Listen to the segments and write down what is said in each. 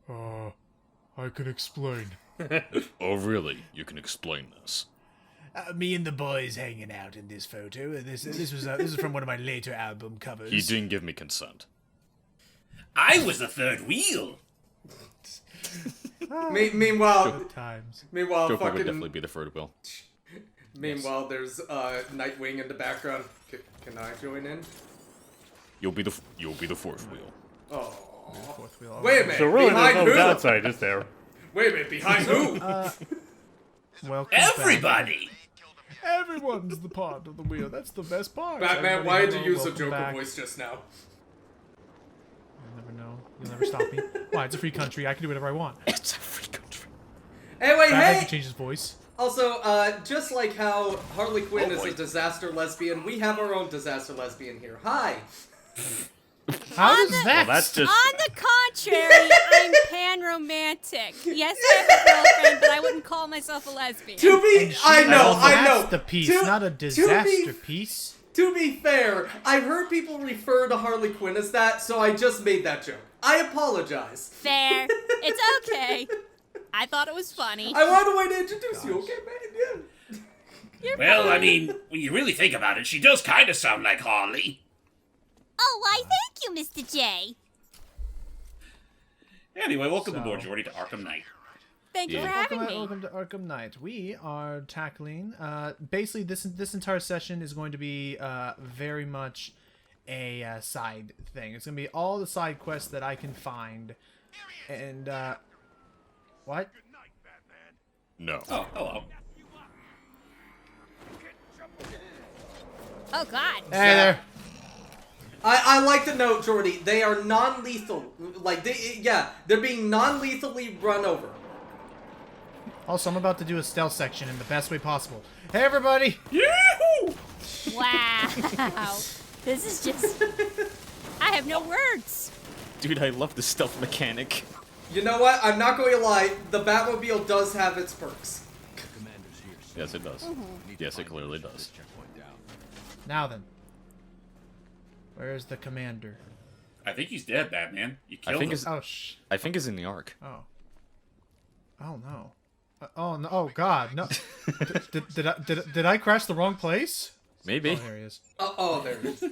I can explain. Oh, really? You can explain this. Me and the boys hanging out in this photo. This is from one of my later album covers. He didn't give me consent. I was the third wheel. Meanwhile, times. Joker fucking. would definitely be the third wheel. Meanwhile, there's Nightwing in the background. Can I join in? You'll be the fourth wheel. Oh. Fourth wheel. Wait a minute. So really, behind there's no who? downside, is there? Wait a minute. Behind who? Welcome Everybody. back. Everyone's the part of the wheel. That's the best part. Batman, Everybody why did hello, you use a welcome Joker back. voice just now? You'll never know. You'll never stop me. Why? It's a free country. I can do whatever I want. It's a free country. Anyway, Batman hey! can change his voice. Also, just like how Harley Quinn is a disaster lesbian, we have our own disaster lesbian here. Hi! How does that? Well, that's just. On the contrary, I'm pan-romantic. Yes, I have a girlfriend, but I wouldn't call myself a lesbian. To be, I know. That's the piece, To- not a to disaster be- piece. To be fair, I've heard people refer to Harley Quinn as that, so I just made that joke. I apologize. Fair. It's okay. I thought it was funny. I wanted a way to introduce you, okay, man? Yeah. You're Well, I fine. mean, when you really think about it, she does kind of sound like Harley. Oh, why, thank you, Mr. J. Anyway, welcome So- aboard, Jordy, to Arkham Knight. Thank you for Yeah. having me. Welcome to Arkham Knight. We are tackling basically this entire session is going to be very much a side thing. It's going to be all the side quests that I can find, and what? No. Oh, hello. Oh, God. Hey there. I like to note, Jordy, they are non-lethal. Like, they're being non-lethally run over. Also, I'm about to do a stealth section in the best way possible. Hey, everybody! Yahoo! Wow. This is just... I have no words. Dude, I love the stealth mechanic. You know what? I'm not going to lie. The Batmobile does have its perks. Yes, it does. Yes, it clearly does. Now then. Where's the commander? I think he's dead, Batman. You I killed think him. it's. Oh, shh. I think it's in the Ark. Oh. Oh, no. Oh, no. Oh, God. No. Did I crash the wrong place? Maybe. Oh, there he is. Oh, there it is.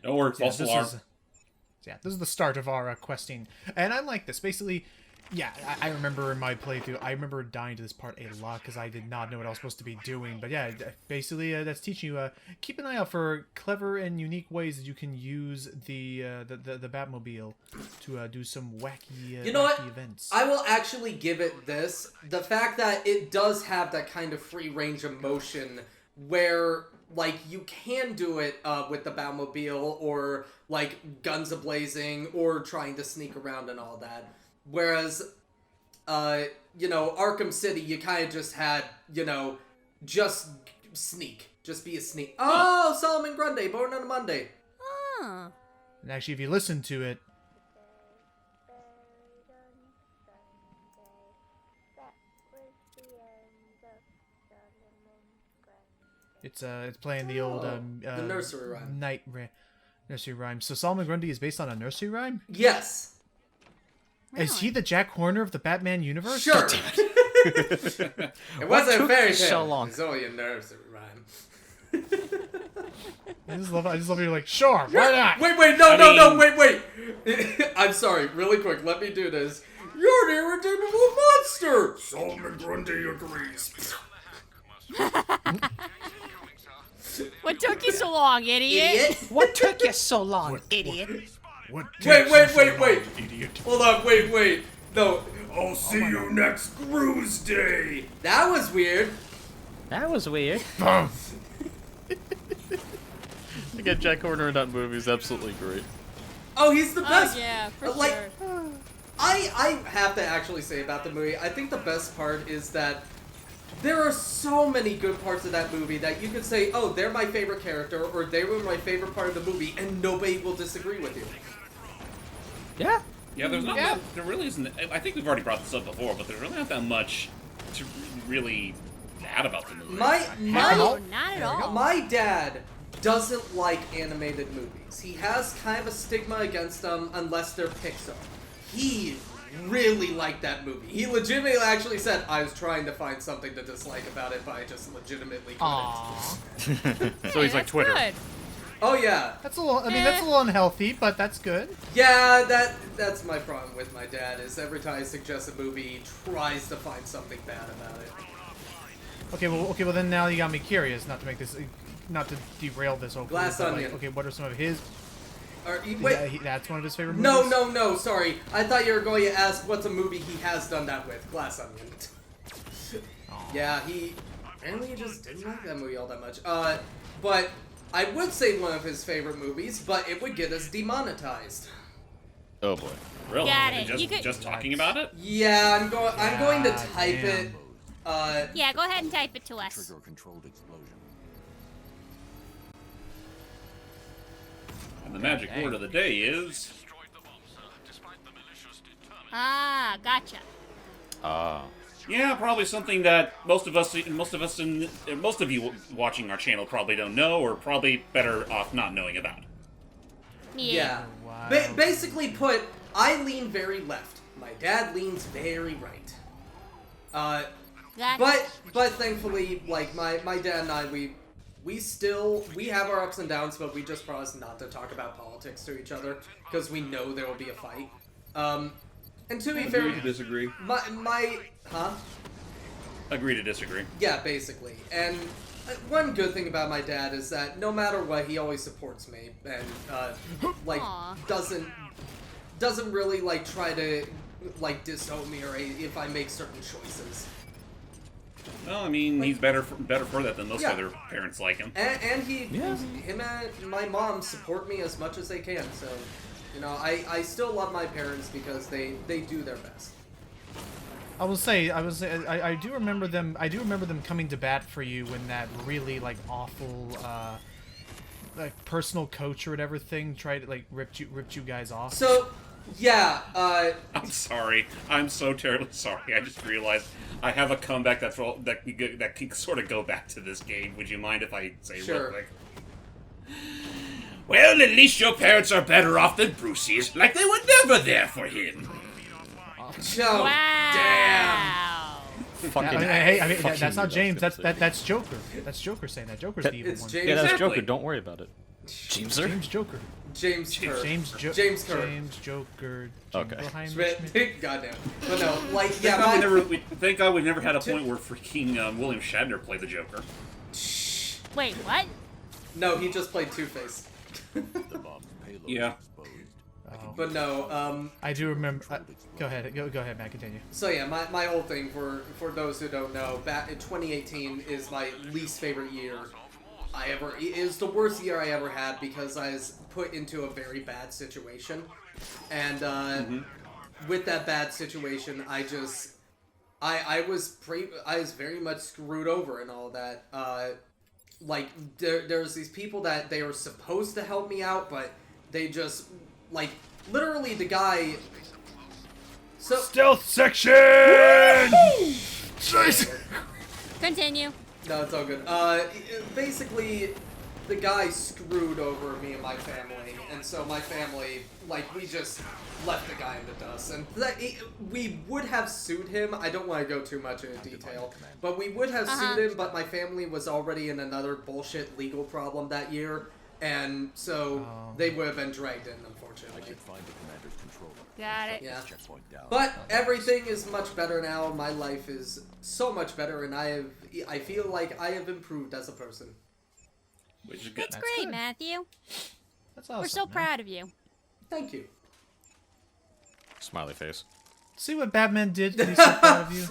No worries, false alarm. This is the start of our questing. And I like this. Basically, yeah, I remember in my playthrough, I remember dying to this part a lot because I did not know what I was supposed to be doing. But yeah, basically, that's teaching you, keep an eye out for clever and unique ways that you can use the Batmobile to do some wacky, You know what? wacky events. I will actually give it this. The fact that it does have that kind of free range of motion where, like, you can do it with the Batmobile or, like, guns a-blazing or trying to sneak around and all that. Whereas, you know, Arkham City, you kind of just had, you know, just sneak. Just be a sneak. Oh, Solomon Grundy, born on a Monday. Huh. And actually, if you listen to it, it's playing the old the nursery rhyme. Nursery rhyme. So Solomon Grundy is based on a nursery rhyme? Yes. Is he the Jack Horner of the Batman universe? Sure. It wasn't a fairy tale. so long? It's only a nursery rhyme. I just love you're like, sure, why not? Wait, no, wait. I'm sorry, really quick, let me do this. You're an irredeemable monster! Solomon Grundy agrees. What took you so long, idiot? What took you so long, idiot? Wait. Hold on, wait. No. I'll see you next cruise day. That was weird. That was weird. Again, Jack Horner in that movie is absolutely great. Oh, he's the Oh, best. yeah, for Like, sure. I have to actually say about the movie, I think the best part is that there are so many good parts of that movie that you could say, oh, they're my favorite character, or they were my favorite part of the movie, and nobody will disagree with you. Yeah. Yeah, there's not that, there really isn't. I think we've already brought this up before, but there's really not that much to really bad about the movie. No, not at all. My dad doesn't like animated movies. He has kind of a stigma against them unless they're Pixar. he really liked that movie. He legitimately actually said, I was trying to find something to dislike about it, but I just legitimately couldn't. Aww. So he's like That's Twitter. good. Oh yeah. That's a little. I mean, that's a little unhealthy, but that's good. Yeah, that's my problem with my dad, is every time I suggest a movie, he tries to find something bad about it. Okay, well, then now you got me curious. Not to make this, not to derail this. Hopefully, Glass but, Onion. like, okay, what are some of his? Wait. Yeah, that's one of his favorite No, movies. no, sorry. I thought you were going to ask what's a movie he has done that with. Glass Onion. Yeah, apparently he just didn't like that movie all that much. But I would say one of his favorite movies, but it would get us demonetized. Oh boy. Really? Got it. Just, You could- just talking about it? Yeah, I'm going to God type damn. it. Yeah, go ahead and type it to us. Trigger-controlled explosion. And the magic word of the day is... Ah, gotcha. Yeah, probably something that most of you watching our channel probably don't know, or probably better off not knowing about. Yeah. Wow. Basically put, I lean very left. My dad leans very right. Gotcha. But thankfully, like, my dad and I, we have our ups and downs, but we just promise not to talk about politics to each other, because we know there will be a fight. And to be fair, Agree to disagree. huh? Agree to disagree. Yeah, basically. And one good thing about my dad is that no matter what, he always supports me, and like Aw. doesn't really like try to like disown me or if I make certain choices. Well, I mean, he's better for that than most Yeah. other parents like him. And him and my mom support me as much as they can. So, you know, I still love my parents because they do their best. I do remember them. I do remember them coming to bat for you when that really like awful, like personal coach or whatever thing tried to like ripped you guys off. So, yeah. I'm sorry. I'm so terribly sorry. I just realized I have a comeback that can sort of go back to this game. Would you mind if I say Sure. real quick? Well, at least your parents are better off than Brucey's. Like they were never there for him. Oh, damn. Wow. Fucking. I mean, fucking that's not knew James. that was gonna That's Joker. That's Joker saying that. Joker's the evil It's one. James. Yeah, that's Exactly. Joker. Don't worry about it. James, sir? James Joker. James Kerr. James Joker. James Joker. Okay. Jingleheimer. Goddamn. But no, like, Thank yeah, God thank God we've never had a point where freaking William Shatner played the Joker. Wait, what? No, he just played Two-Face. The bomb's payload Yeah. exposed. Oh. But no, I do remember. Go ahead, Matt. Continue. so yeah, my whole thing, for those who don't know, 2018 is my least favorite year it is the worst year I ever had because I was put into a very bad situation. And, with that bad situation, I was very much screwed over and all that. Like, there's these people that they were supposed to help me out, but they just, like, literally the guy... So, Stealth section. Continue. no, it's all good. Basically, the guy screwed over me and my family, and so my family, like, we just left the guy in the dust. And we would have sued him. I don't want to go too much into detail, but we would have sued him, but my family was already in another bullshit legal problem that year, and so they would have been dragged in, unfortunately. Find the commander's controller. Got it. Yeah. Checkpoint down. But everything is much better now. My life is so much better, and I feel like I have improved as a person. Which is good. That's great, good. Matthew. That's awesome. We're so man. proud of you. Thank you. Smiley face. See what Batman did? He's so proud of you.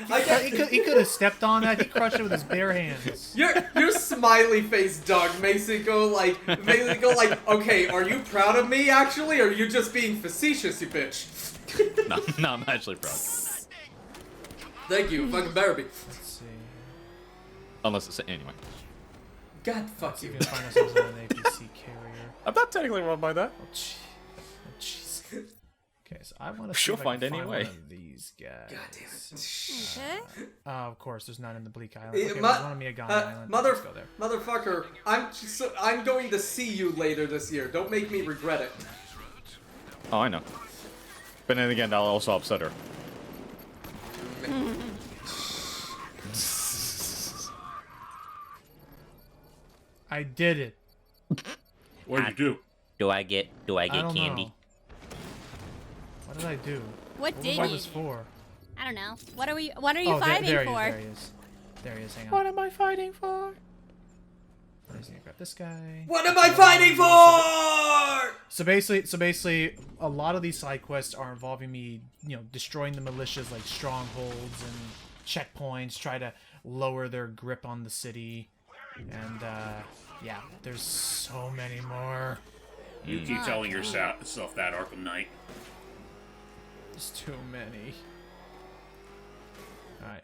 I get, He could have stepped on that. He crushed it with his bare hands. your smiley face, Doug, makes it go like, okay, are you proud of me actually, or are you just being facetious, you bitch? No, I'm actually proud. Thank you. Fucking better be. Let's see. Unless it's anyway. God, fuck you. We're gonna find ourselves on an APC carrier. I'm not technically wrong by that. Oh, jeez. Okay, so I want to. She'll see if I find can any find way. one of these guys. God damn it. Okay. Of course, there's none in the Bleak Island. Eh, Okay, mu- there's one on Miagani Island. Let's go there. Motherfucker, I'm going to see you later this year. Don't make me regret it. Oh, I know. But then again, that'll also upset her. I did it. What did you do? Do I get I don't candy? know. What did I do? What did was you? this for? I don't know. What are you Oh, fighting there for? he is. There he is. Hang on. What am I fighting for? I'm just gonna grab this guy. What am I fighting for? So basically, a lot of these side quests are involving me, destroying the militias like strongholds and checkpoints, try to lower their grip on the city, and yeah, there's so many more. You keep telling yourself that, Arkham Knight. There's too many. All right.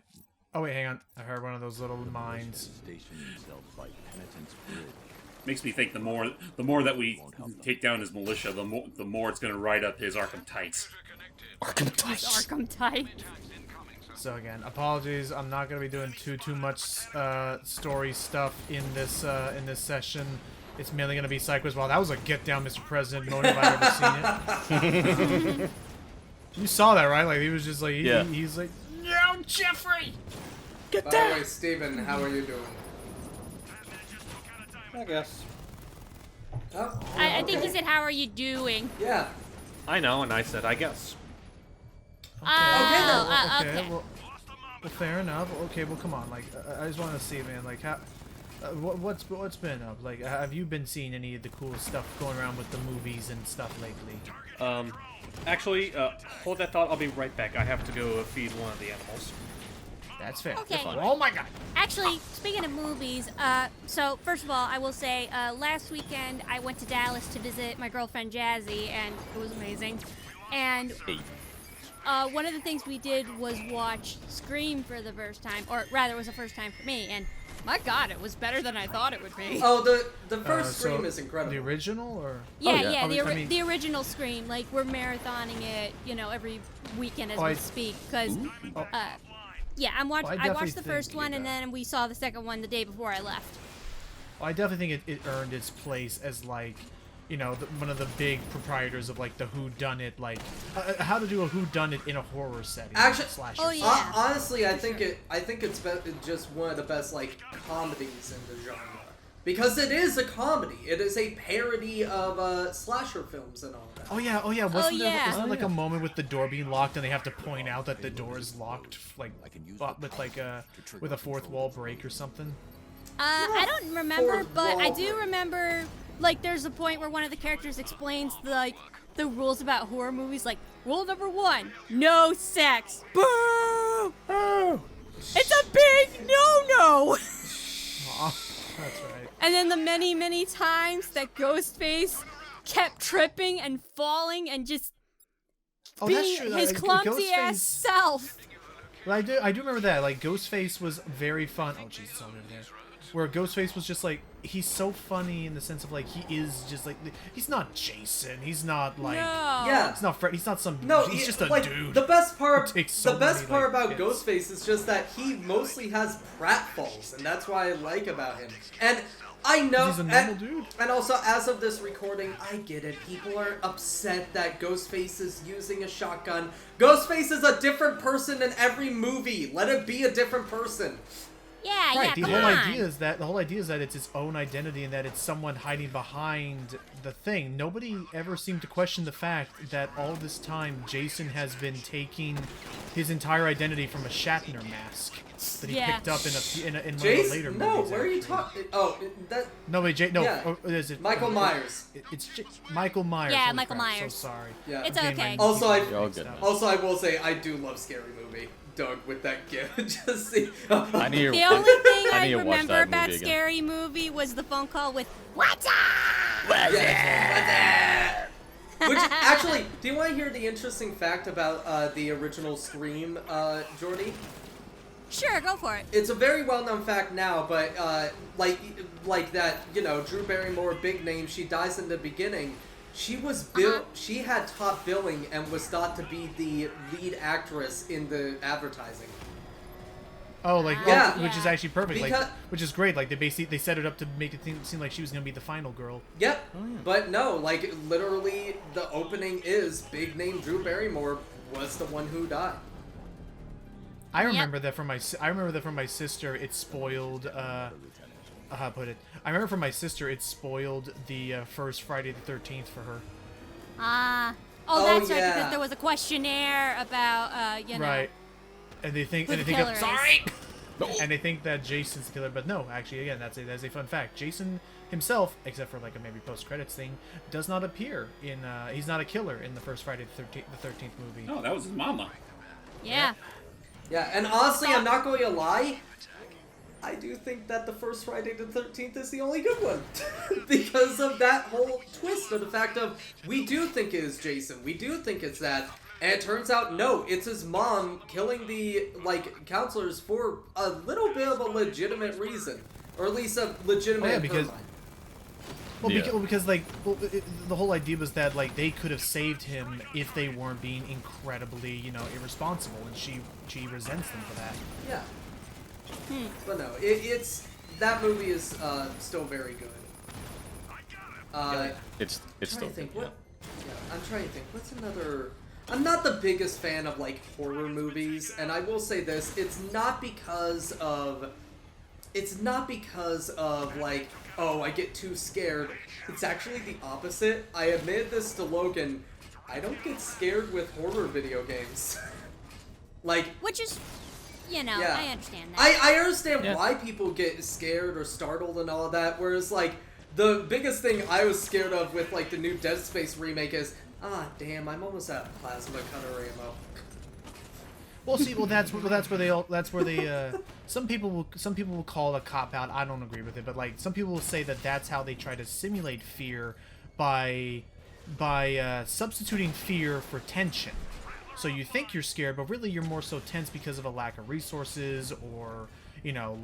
Oh wait, hang on. I heard one of those little mines. Station himself by Penitence Bridge. Makes me think the more that we take down his militia, the more it's going to ride up his Arkham tights. Arkham type. So again, apologies. I'm not gonna be doing too much story stuff in this session. It's mainly gonna be side quests. Wow, that was a get down, Mr. President moment if I've ever seen it. You saw that, right? Like he was just like he's like, no, Jeffrey, get By down. the way, Steven, how are you doing? I guess. Oh, I think okay. he said, "How are you doing?" Yeah. I know, and I said, I guess. Okay, well, fair enough. Okay, well, come on. Like, I just want to see, man. Like, how, what's been up? Like, have you been seeing any of the cool stuff going around with the movies and stuff lately? Actually, hold that thought. I'll be right back. I have to go feed one of the animals. That's fair. Okay. Oh my God. Actually, speaking of movies, so first of all, I will say, last weekend I went to Dallas to visit my girlfriend Jazzy, and it was amazing. And one of the things we did was watch Scream for the first time, or rather, it was the first time for me, and my God, it was better than I thought it would be. Oh, the first Scream so is incredible. The original, or? Yeah, I mean- the original Scream. Like, we're marathoning it, every weekend as we speak, because, yeah, I definitely watched the think first one, and that- then we saw the second one the day before I left. Well, I definitely think it earned its place as like, one of the big proprietors of like the whodunit, like how to do a whodunit in a horror setting. Actually- slasher Oh, setting. yeah. Honestly, I think it's just one of the best like comedies in the genre because it is a comedy. It is a parody of slasher films and all that. Oh yeah. Wasn't yeah. there like a moment with the door being locked and they have to point out that the door is locked, like with a fourth wall break or something? I don't remember, Fourth but I wall do break. remember, like, there's a point where one of the characters explains, the rules about horror movies, like, rule number 1, no sex. Boo! Oh, It's a big no-no! that's right. And then the many, many times that Ghostface kept tripping and falling and just Oh, that's being true. his clumsy-ass self. Well, I do remember that. Like Ghostface was very fun. Oh Jesus, over there. Where Ghostface was just like, he's so funny in the sense of like he is just like, he's not Jason. He's not like, No. Yeah. he's not Fred. He's not some. No, he's just a like, dude. The best part, takes so many, about hits. Ghostface is just that he mostly has pratfalls, and that's what I like about him. And I know, He's a normal dude. And also, as of this recording, I get it. People are upset that Ghostface is using a shotgun. Ghostface is a different person in every movie. Let it be a different person. Yeah, Right. yeah, The come whole on. idea is that it's its own identity and that it's someone hiding behind the thing. Nobody ever seemed to question the fact that all this time Jason has been taking his entire identity from a Shatner mask that he Yeah. picked up in one of the Jason? later No, movies. where are you actually. talking? Oh, that. No, wait, no. Yeah. Oh, is it Michael Myers. It's Michael Myers. Yeah, Holy Michael crap, Myers. So sorry. Yeah. It's I'm getting okay. my Also, movies You're all mixed good, up. man. Also, I will say I do love Scary Movie. Doug with that gift. Just see. I need The only thing I I need to watch remember that about movie again. Scary Movie was the phone call with, "What's up?" Which actually, do you want to hear the interesting fact about the original Scream, Jordy? Sure, go for it. It's a very well-known fact now, but like that, Drew Barrymore, big name. She dies in the beginning. She was She had top billing and was thought to be the lead actress in the advertising. Oh, like Yeah. which is actually perfect. Because- like, which is great. Like they set it up to make it seem like she was gonna be the final girl. Yep. But no, like literally, the opening is big name Drew Barrymore was the one who died. I remember that from my sister. It spoiled. How to put it? I remember from my sister. It spoiled the first Friday the 13th for her. Oh, that's right, yeah. because there was a questionnaire about, you know. Right. And they think. Who And the they think. killer Of, is. sorry. And they think that Jason's the killer, but no. Actually, again, that's a fun fact. Jason himself, except for like a maybe post-credits thing, does not appear in. He's not a killer in the first Friday the 13th movie. No, that was his mama. Yeah. Yeah, and honestly, I'm not going to lie. I do think that the first Friday the 13th is the only good one. Because of that whole twist of the fact of, we do think it is Jason. We do think it's that. And it turns out, no, it's his mom killing the, like, counselors for a little bit of a legitimate reason. Or at least a legitimate Oh, yeah, because- mind. Well, Yeah. because like, the whole idea was that like they could have saved him if they weren't being incredibly, irresponsible, and she resents them for that. Yeah. But no, it's that movie is still very good. It's I'm still trying to think good, what. Yeah, I'm trying to think. What's another? I'm not the biggest fan of like horror movies, and I will say this: it's not because of like, oh, I get too scared. It's actually the opposite. I admitted this to Logan. I don't get scared with horror video games. Like, Which is, yeah. I understand that. I understand Yeah. why people get scared or startled and all that, whereas, like, the biggest thing I was scared of with, like, the new Dead Space remake is, damn, I'm almost out of plasma cutter ammo. Well, see, that's where they some people will call it a cop out. I don't agree with it, but like some people will say that that's how they try to simulate fear by substituting fear for tension. So you think you're scared, but really you're more so tense because of a lack of resources or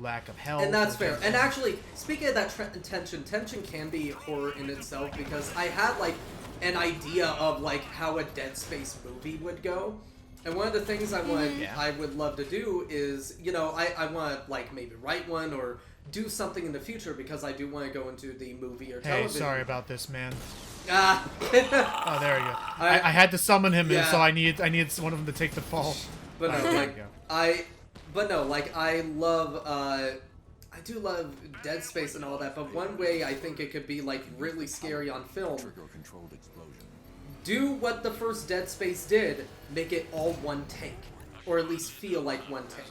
lack of help. And that's or fair. things And like actually, speaking of that tension can be horror in itself, because I had, like, an idea of, like, how a Dead Space movie would go. And one of the things I would love to do is, I want to, like, maybe write one or do something in the future, because I do want to go into the movie or Hey, television. sorry about this, man. Ah. Oh, there you go. I had to summon him, Yeah. and so I needed one of them to take the fall. But no, Alright, there like, you go. I love, I do love Dead Space and all that, but one way I think it could be, like, really scary on film, do what the first Dead Space did, make it all one take. Or at least feel like one take.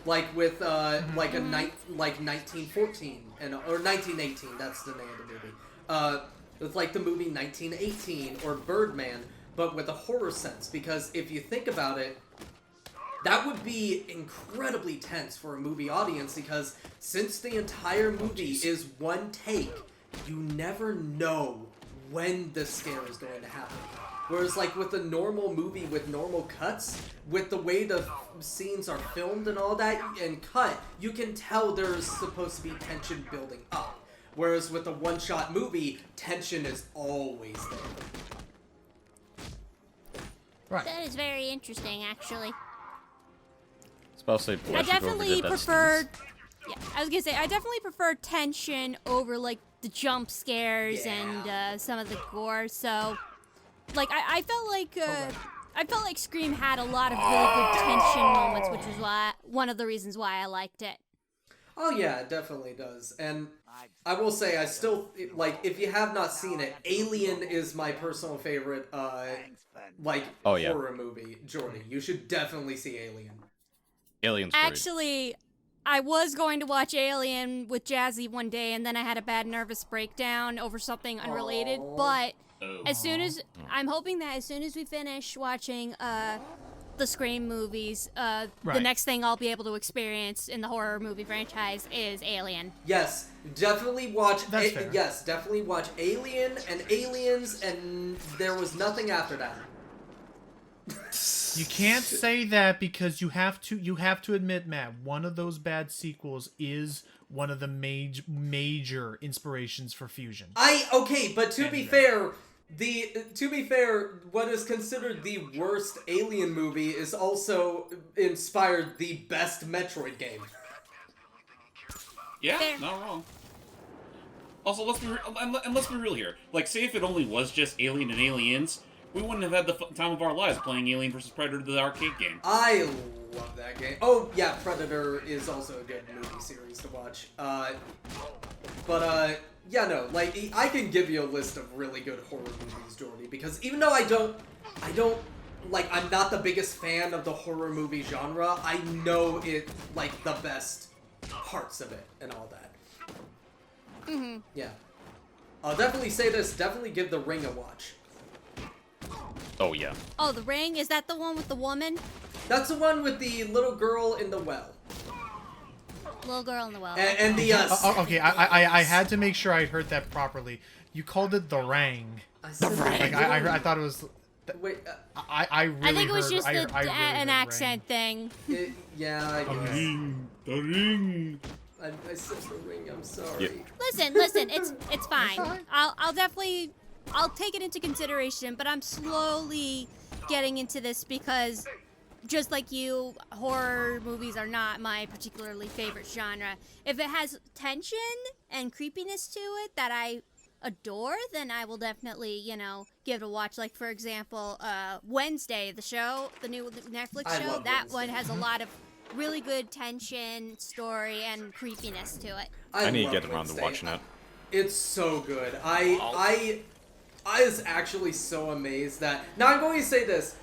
Like with, like 1914, or 1918, that's the name of the movie. With, like, the movie 1918, or Birdman, but with a horror sense, because if you think about it, that would be incredibly tense for a movie audience, because since the entire movie is one take, you never know when the scare is going to happen. Whereas, like, with a normal movie with normal cuts, with the way the scenes are filmed and all that, and cut, you can tell there's supposed to be tension building up. Whereas with a one-shot movie, tension is always there. Right. That is very interesting, actually. Especially I definitely prefer. Yeah, I was gonna say I definitely prefer tension over like the jump scares and some of the gore. So, like I felt like Scream had a lot of really good tension moments, which is why one of the reasons why I liked it. Oh yeah, it definitely does. And I will say, I still, like, if you have not seen it, Alien is my personal favorite, horror movie. Jordy, you should definitely see Alien. Alien's great. Actually, I was going to watch Alien with Jazzy one day, and then I had a bad nervous breakdown over something unrelated. Aww. But I'm hoping that as soon as we finish watching the Scream movies, the next thing I'll be able to experience in the horror movie franchise is Alien. Yes, definitely watch. That's fair. Yes, definitely watch Alien and Aliens, and there was nothing after that. You can't say that because you have to admit, Matt, one of those bad sequels is one of the major inspirations for Fusion. Okay, but to be fair, To be fair, what is considered the worst Alien movie is also inspired the best Metroid game. Yeah, Fair. not wrong. Also, let's be real here. Like, say if it only was just Alien and Aliens, we wouldn't have had the time of our lives playing Alien vs. Predator, the arcade game. I love that game. Oh, yeah, Predator is also a good movie series to watch. Yeah, no, like, I can give you a list of really good horror movies, Jordy, because even though I'm not the biggest fan of the horror movie genre, I know it, like, the best parts of it and all that. Mm-hmm. Yeah. I'll definitely say this, definitely give The Ring a watch. Oh yeah. Oh, The Ring? Is that the one with the woman? That's the one with the little girl in the well. Little girl in the well. And the, okay, I had to make sure I heard that properly. You called it the Rang. The Like, I thought it was... Wait, I really I think it was heard, just I really an heard accent thing. yeah, I guess. The ring. I said The Ring, I'm sorry. Listen, it's fine. I'll definitely take it into consideration, but I'm slowly getting into this because just like you, horror movies are not my particularly favorite genre. If it has tension and creepiness to it that I adore, then I will definitely, give it a watch. Like, for example, Wednesday, the new Netflix I show, love that Wednesday. one has a lot of really good tension, story, and creepiness to it. I need to love get around to Wednesday. watching it. It's so good. I was actually so amazed that... Now, I'm going to say this.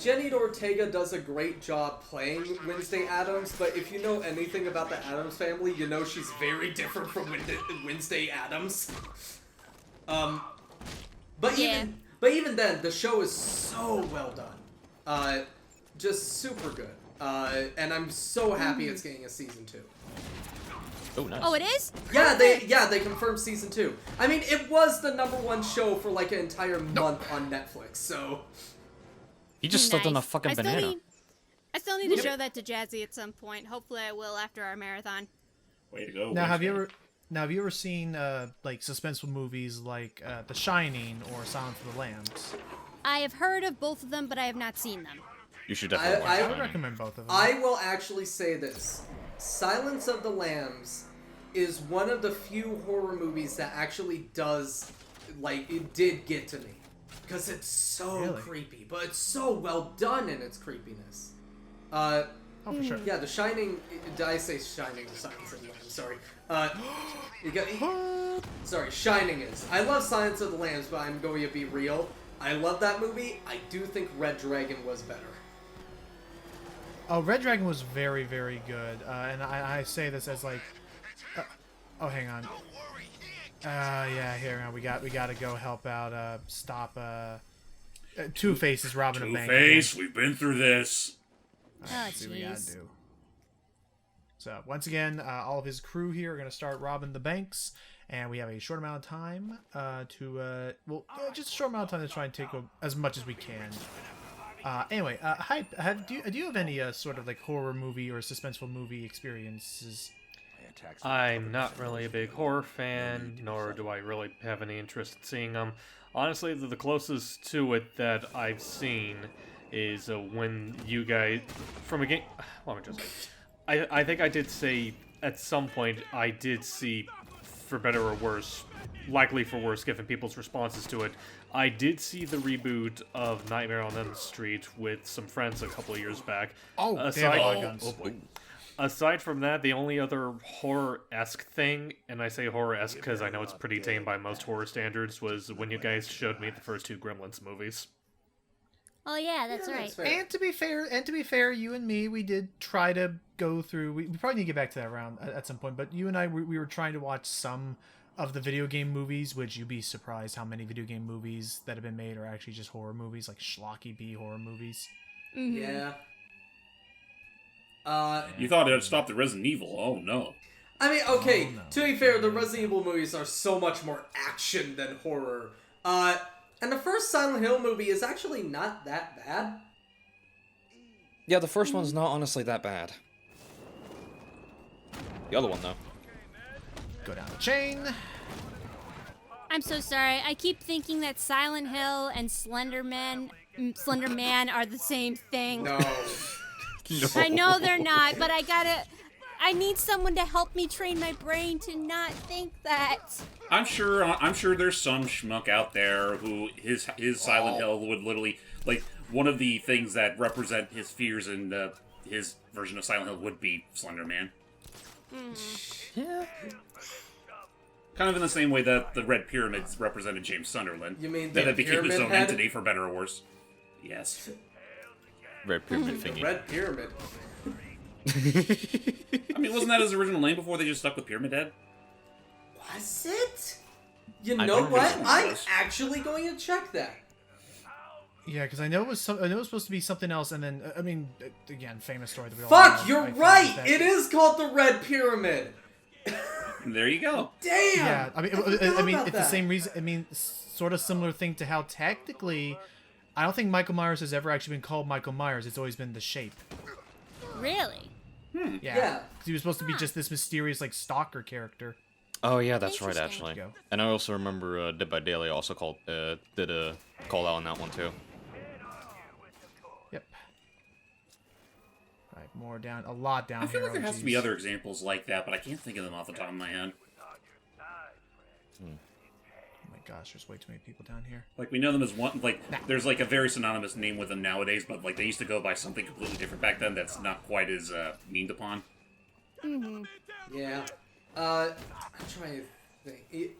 Jenny Ortega does a great job playing Wednesday Addams, but if you know anything about the Addams family, you know she's very different from Wednesday Addams. But even then, the show is so well done. Just super good. And I'm so happy it's getting a season 2. Oh, nice. Oh, it is? Yeah, they confirmed season 2. I mean, it was the #1 show for like an entire month on Netflix, so... He just stepped on a Nice. fucking banana. I still need to show that to Jazzy at some point. Hopefully I will after our marathon. Way to go. Now, have Wednesday. you ever seen like suspenseful movies like The Shining or Silence of the Lambs? I have heard of both of them, but I have not seen them. You should definitely watch I it. would recommend both of them. I will actually say this. Silence of the Lambs is one of the few horror movies that actually does, like, it did get to me. Because it's so Really? creepy, but it's so well done in its creepiness. Oh, for sure. Yeah, The Shining, did I say Shining to Silence of the Lambs? Sorry. Sorry, Shining is. I love Silence of the Lambs, but I'm going to be real. I love that movie. I do think Red Dragon was better. Oh, Red Dragon was very, very good, and I say this as like, oh, hang on. Yeah, here we got to go help out. Stop. Two-Face is robbing a bank. Two-Face, we've been through this. Oh, Let's see what we gotta jeez. do. So once again, all of his crew here are gonna start robbing the banks, and we have a short amount of time just a short amount of time to try and take as much as we can. Anyway, Hype, do you have any sort of like horror movie or suspenseful movie experiences? I'm not really a big horror fan, nor do I really have any interest in seeing them. Honestly, the closest to it that I've seen is when you guys from a game. Let me just. I think I did say at some point I did see, for better or worse, likely for worse given people's responses to it, I did see the reboot of Nightmare on Elm Street with some friends a couple of years back. Oh, aside, oh boy. Aside from that, the only other horror-esque thing, and I say horror-esque because I know it's pretty tame by most horror standards, was when you guys showed me the first 2 Gremlins movies. Oh yeah, that's Yeah, right. that's fair. And to be fair, you and me, we did try to go through. We probably need to get back to that round at some point. But you and I, we were trying to watch some of the video game movies, which you'd be surprised how many video game movies that have been made are actually just horror movies, like schlocky B horror movies. Mm-hmm. Yeah. You thought it would stop the Resident Evil. Oh, no. I mean, okay, to be fair, the Resident Evil movies are so much more action than horror. And the first Silent Hill movie is actually not that bad. Yeah, the first one's not honestly that bad. The other one, though. Go down the chain. I'm so sorry. I keep thinking that Silent Hill and Slender Man are the same thing. No. I know they're not, but I need someone to help me train my brain to not think that. I'm sure there's some schmuck out there who his Silent Hill would literally, like, one of the things that represent his fears in his version of Silent Hill would be Slender Man. Yeah. Kind of in the same way that the Red Pyramids represented James Sunderland. You mean that the it became his pyramid own head? entity, for better or worse. Yes. Red pyramid The thingy. Red Pyramid. I mean, wasn't that his original name before they just stuck with Pyramid Head? Was it? You I know don't what? think so. I'm actually going to check that. Yeah, because I know it was supposed to be something else, and then I mean, again, famous story that we all Fuck, know, you're I think, right! that- It is called the Red Pyramid! There you go. Damn! Yeah, I mean, forgot about it's the that. same reason. I mean, sort of similar thing to how technically, I don't think Michael Myers has ever actually been called Michael Myers. It's always been the Shape. Really? Yeah. Yeah. 'Cause he was supposed to be just this mysterious, like, stalker character. Oh yeah, that's right Interesting. actually. Go. And I also remember Dead by Daily also did a call out on that one too. Yep. All right, more down, a lot down I feel here. like there oh, has to be geez. other examples like that, but I can't think of them off the top of my head. Oh my gosh, there's way too many people down here. Like, we know them as one, like, there's like a very synonymous name with them nowadays, but like they used to go by something completely different back then that's not quite as meaned upon. Yeah. I'm trying to think.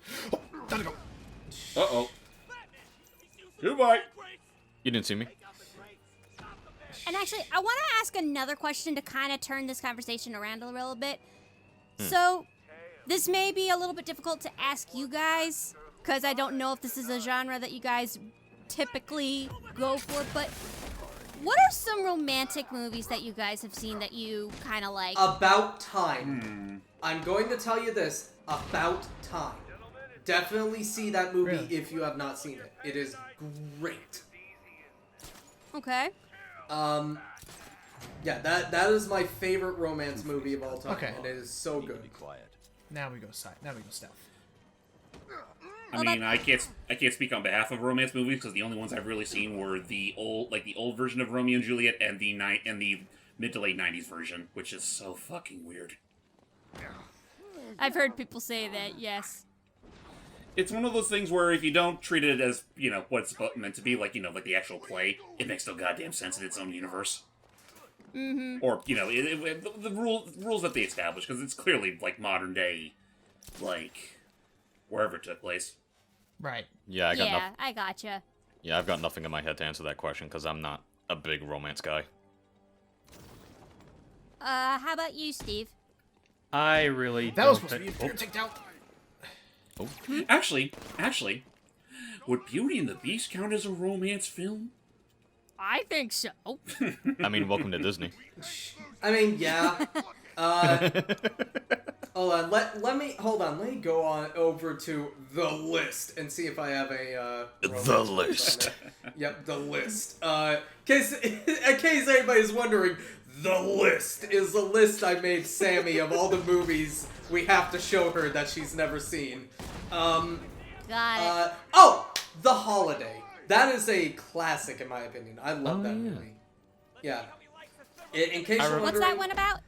Gotta go. Uh-oh. Goodbye! You didn't see me? And actually, I want to ask another question to kind of turn this conversation around a little bit. So, this may be a little bit difficult to ask you guys, because I don't know if this is a genre that you guys typically go for, but what are some romantic movies that you guys have seen that you kind of like? About Time. I'm going to tell you this. About Time. Definitely see that movie Really? if you have not seen it. It is great. Okay. Yeah, that is my favorite romance movie of all time. Okay. And it is so good. Now we go side. Now we go stealth. I mean, I can't speak on behalf of romance movies because the only ones I've really seen were the old version of Romeo and Juliet and the mid to late '90s version, which is so fucking weird. I've heard people say that, yes. It's one of those things where if you don't treat it as, you know, what it's meant to be, like, you know, like the actual play, it makes no goddamn sense in its own universe. Or, you know, the rules that they establish, because it's clearly, like, modern day, like, wherever it took place. Right. Yeah, I got Yeah, I gotcha. Yeah, I've got nothing in my head to answer that question because I'm not a big romance guy. How about you, Steve? I really That was don't supposed to be a think. beer take down. Actually, would Beauty and the Beast count as a romance film? I think so. I mean, welcome to Disney. I mean, yeah. Hold on. Let me go on over to the list and see if I have a The list. Yep, the list. In case anybody's wondering, the list is the list I made Sammy of all the movies we have to show her that she's never seen. Got it. The Holiday. That is a classic in my opinion. I love that movie. Yeah. In case you're What's wondering, that one about?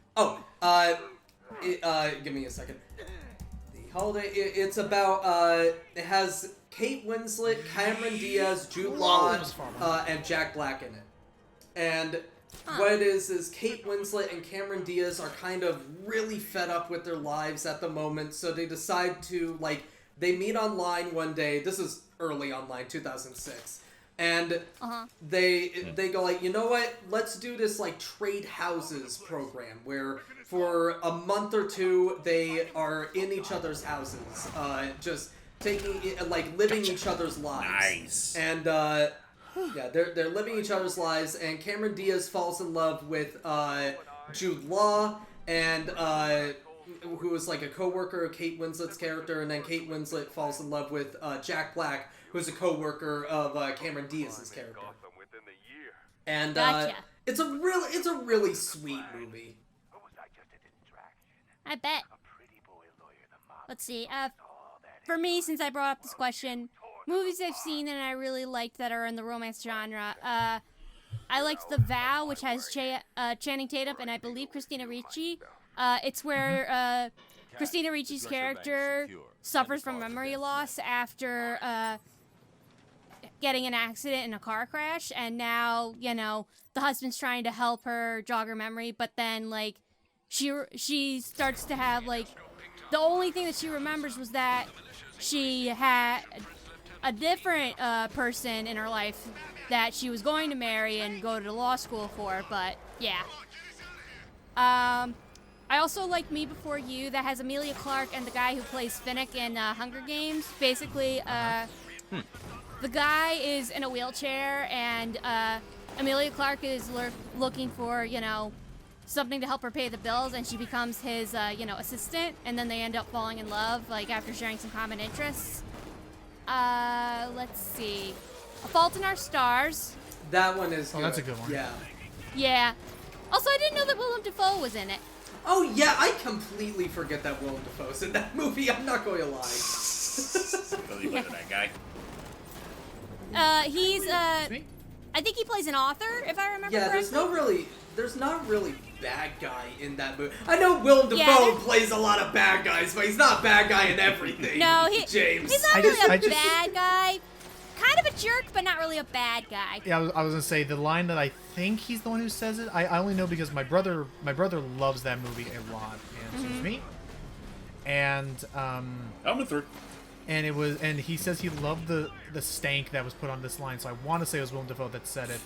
give me a second. The Holiday. It's about. It has Kate Winslet, Cameron Diaz, Jude Law, and Jack Black in it. And what it is Kate Winslet and Cameron Diaz are kind of really fed up with their lives at the moment, so they decide to they meet online one day. This is early online, 2006. And they go you know what? Let's do this trade houses program where for a month or two they are in each other's houses, just taking living each other's lives. Nice. And yeah, they're living each other's lives. And Cameron Diaz falls in love with Jude Law, and who is a co-worker of Kate Winslet's character, and then Kate Winslet falls in love with Jack Black, who's a co-worker of Cameron Diaz's character. And Gotcha. it's a really sweet movie. I bet. Let's see. for me, since I brought up this question, movies I've seen and I really liked that are in the romance genre, I liked The Vow, which has Channing Tatum and I believe Christina Ricci. It's where Christina Ricci's character suffers from memory loss after getting in an accident in a car crash, and now, you know, the husband's trying to help her jog her memory, but then, like, she starts to have, like, the only thing that she remembers was that she had a different person in her life that she was going to marry and go to law school for, but, yeah. I also like Me Before You, that has Emilia Clarke and the guy who plays Finnick in Hunger Games. Basically, the guy is in a wheelchair, and Emilia Clarke is looking for, you know, something to help her pay the bills, and she becomes his, you know, assistant, and then they end up falling in love, like, after sharing some common interests. Let's see. A Fault in Our Stars. That one is good. Oh, that's a good one. Yeah. Yeah. Also, I didn't know that Willem Dafoe was in it. Oh, yeah, I completely forget that Willem Dafoe's in that movie. I'm not going to lie. Really better that guy. He's, I think he plays an author, if I remember Yeah, correctly. there's not really bad guy in that movie. I know Willem Dafoe plays a lot of bad guys, but he's not a bad guy in everything. No, James. He's not really a bad guy. Kind of a jerk, but not really a bad guy. Yeah, I was gonna say the line that I think he's the one who says it. I only know because my brother loves that movie a lot. And excuse me. And I'm a third. and he says he loved the stank that was put on this line. So I want to say it was Willem Dafoe that said it.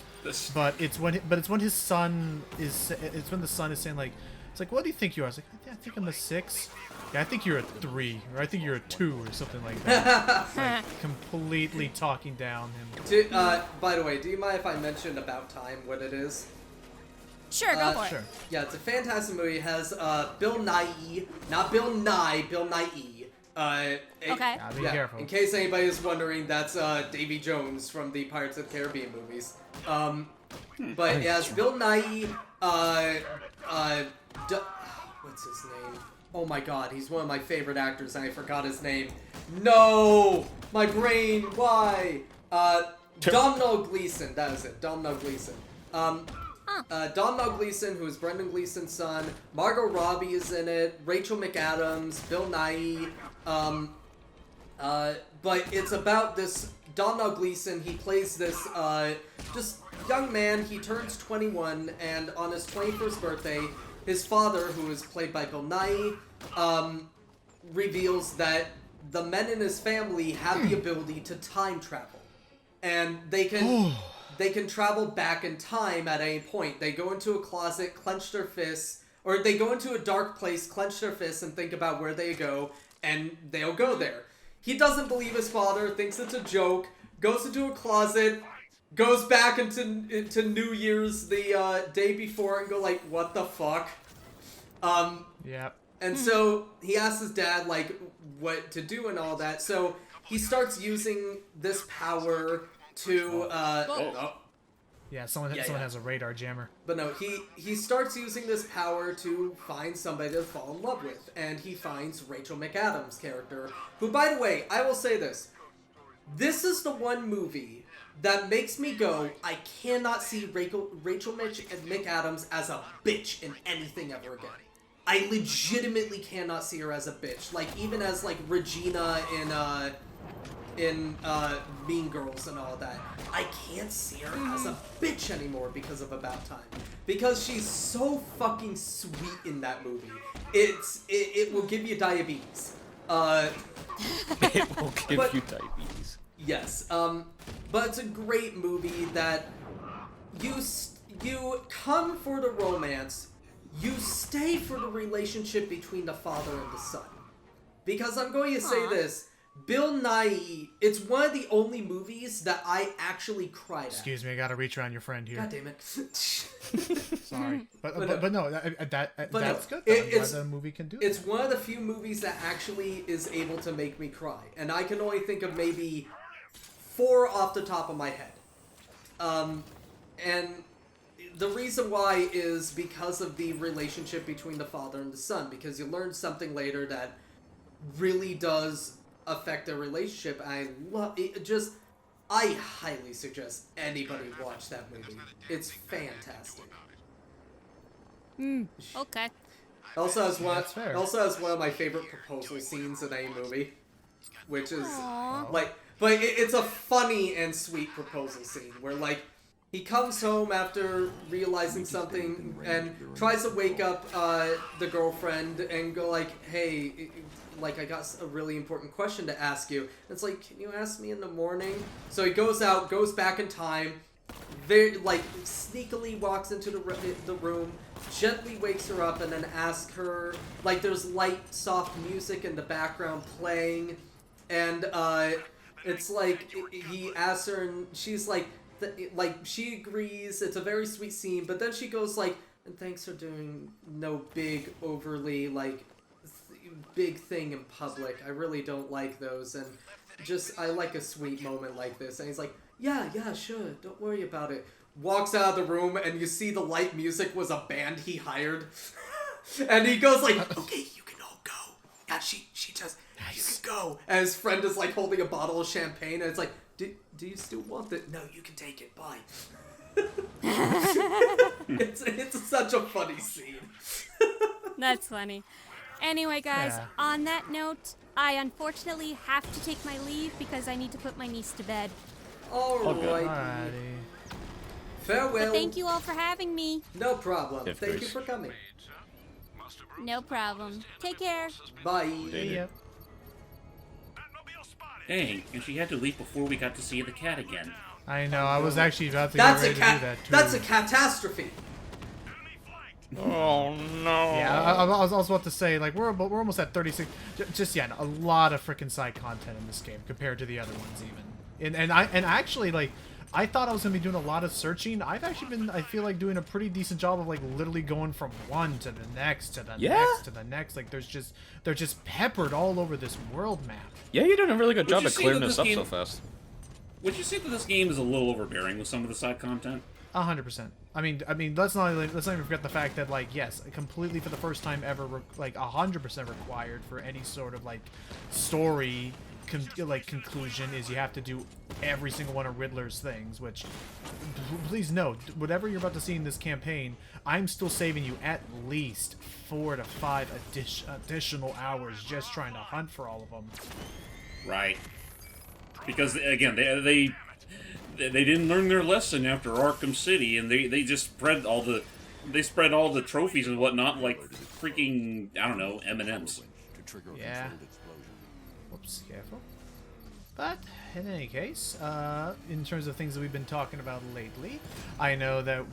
But it's when his son is when the son is saying like, it's like, what do you think you are? I was like, I think I'm a 6. Yeah, I think you're a 3, or I think you're a 2, or something like that. Like, completely talking down him. By the way, do you mind if I mention About Time, what it is? Sure, go for it. Sure. Yeah, it's a fantastic movie. It has Bill Nighy, not Bill Nye, Bill Nighy. Okay. Be careful. In case anybody is wondering, that's Davy Jones from the Pirates of the Caribbean movies. But it has Bill Nighy, what's his name? Oh my god, he's one of my favorite actors and I forgot his name. No! My brain, why? Domhnall Gleeson, that is it, Domhnall Gleeson. Domhnall Gleeson, who is Brendan Gleeson's son. Margot Robbie is in it, Rachel McAdams, Bill Nighy. But it's about this Domhnall Gleeson. He plays this just young man. He turns 21, and on his 21st birthday, his father, who is played by Bill Nighy, reveals that the men in his family have the ability to time travel, and they can travel back in time at any point. They go into a closet, clench their fists, or they go into a dark place, clench their fists, and think about where they go, and they'll go there. He doesn't believe his father, thinks it's a joke, goes into a closet, goes back into New Year's the day before and go like, what the fuck? Yep. And so he asks his dad like what to do and all that. So he starts using this power to Yeah, someone has a radar jammer. But no, he starts using this power to find somebody to fall in love with, and he finds Rachel McAdams' character, who, by the way, I will say this. This is the one movie that makes me go, I cannot see Rachel McAdams as a bitch in anything ever again. I legitimately cannot see her as a bitch. Like, even as, like, Regina in Mean Girls and all that. I can't see her as a bitch anymore because of About Time. Because she's so fucking sweet in that movie. It will give you diabetes. It will give you diabetes. Yes. But it's a great movie that you come for the romance, you stay for the relationship between the father and the son. Because I'm going to say this, Bill Nighy, it's one of the only movies that I actually cried at. Excuse me, I gotta reach around your friend here. God damn it. Sorry. But no, that's good. It's a movie can do It's that. one of the few movies that actually is able to make me cry. And I can only think of maybe 4 off the top of my head. And the reason why is because of the relationship between the father and the son. Because you learn something later that really does affect their relationship. I love it. Just, I highly suggest anybody watch that movie. It's fantastic. Okay. Also has one. That's fair. Also has one of my favorite proposal scenes in a movie, which is Aww. like, but it's a funny and sweet proposal scene where like he comes home after realizing something and tries to wake up the girlfriend and go like, hey, like I got a really important question to ask you. It's like, can you ask me in the morning? So he goes out, goes back in time, very like sneakily walks into the room, gently wakes her up, and then asks her, like there's light, soft music in the background playing, and it's like he asks her, and she's like she agrees. It's a very sweet scene, but then she goes like, and thanks for doing no big, overly like big thing in public. I really don't like those, and just I like a sweet moment like this. And he's like, yeah, sure, don't worry about it. Walks out of the room, and you see the light music was a band he hired. And he goes like, okay, you can all go. And she just, you can go. And his friend is like holding a bottle of champagne, and it's like, do you still want it? No, you can take it, bye. it's such a funny scene. That's funny. Anyway, guys, Yeah. on that note, I unfortunately have to take my leave because I need to put my niece to bed. Alright. Alrighty. Farewell. But thank you all for having me. No problem. Of Thank you course. for coming. No problem. Take care. Bye. Yep. Dang, and she had to leave before we got to see the cat again. I know. I was actually about to That's get a ready to do that too. That's a catastrophe. Oh no. Yeah, I was about to say, like, we're almost at 36. Just yeah, a lot of freaking side content in this game compared to the other ones even. And actually, like, I thought I was gonna be doing a lot of searching. I've actually been, I feel like, doing a pretty decent job of like literally going from one to the next to the next to the next. Like, they're just peppered all over this world map. Yeah, you're doing a really good job you at say clearing that this this up game- so fast. Would you say that this game is a little overbearing with some of the side content? 100%. I mean, let's not even forget the fact that, like, yes, completely for the first time ever, like 100% required for any sort of like story, conclusion is you have to do every single one of Riddler's things. Which, please note, whatever you're about to see in this campaign, I'm still saving you at least 4 to 5 additional hours just trying to hunt for all of them. Right. Because again, they didn't learn their lesson after Arkham City, and they just spread all the trophies and whatnot like freaking, I don't know, M&Ms. Yeah. Whoops, careful. But, in any case, in terms of things that we've been talking about lately, I know that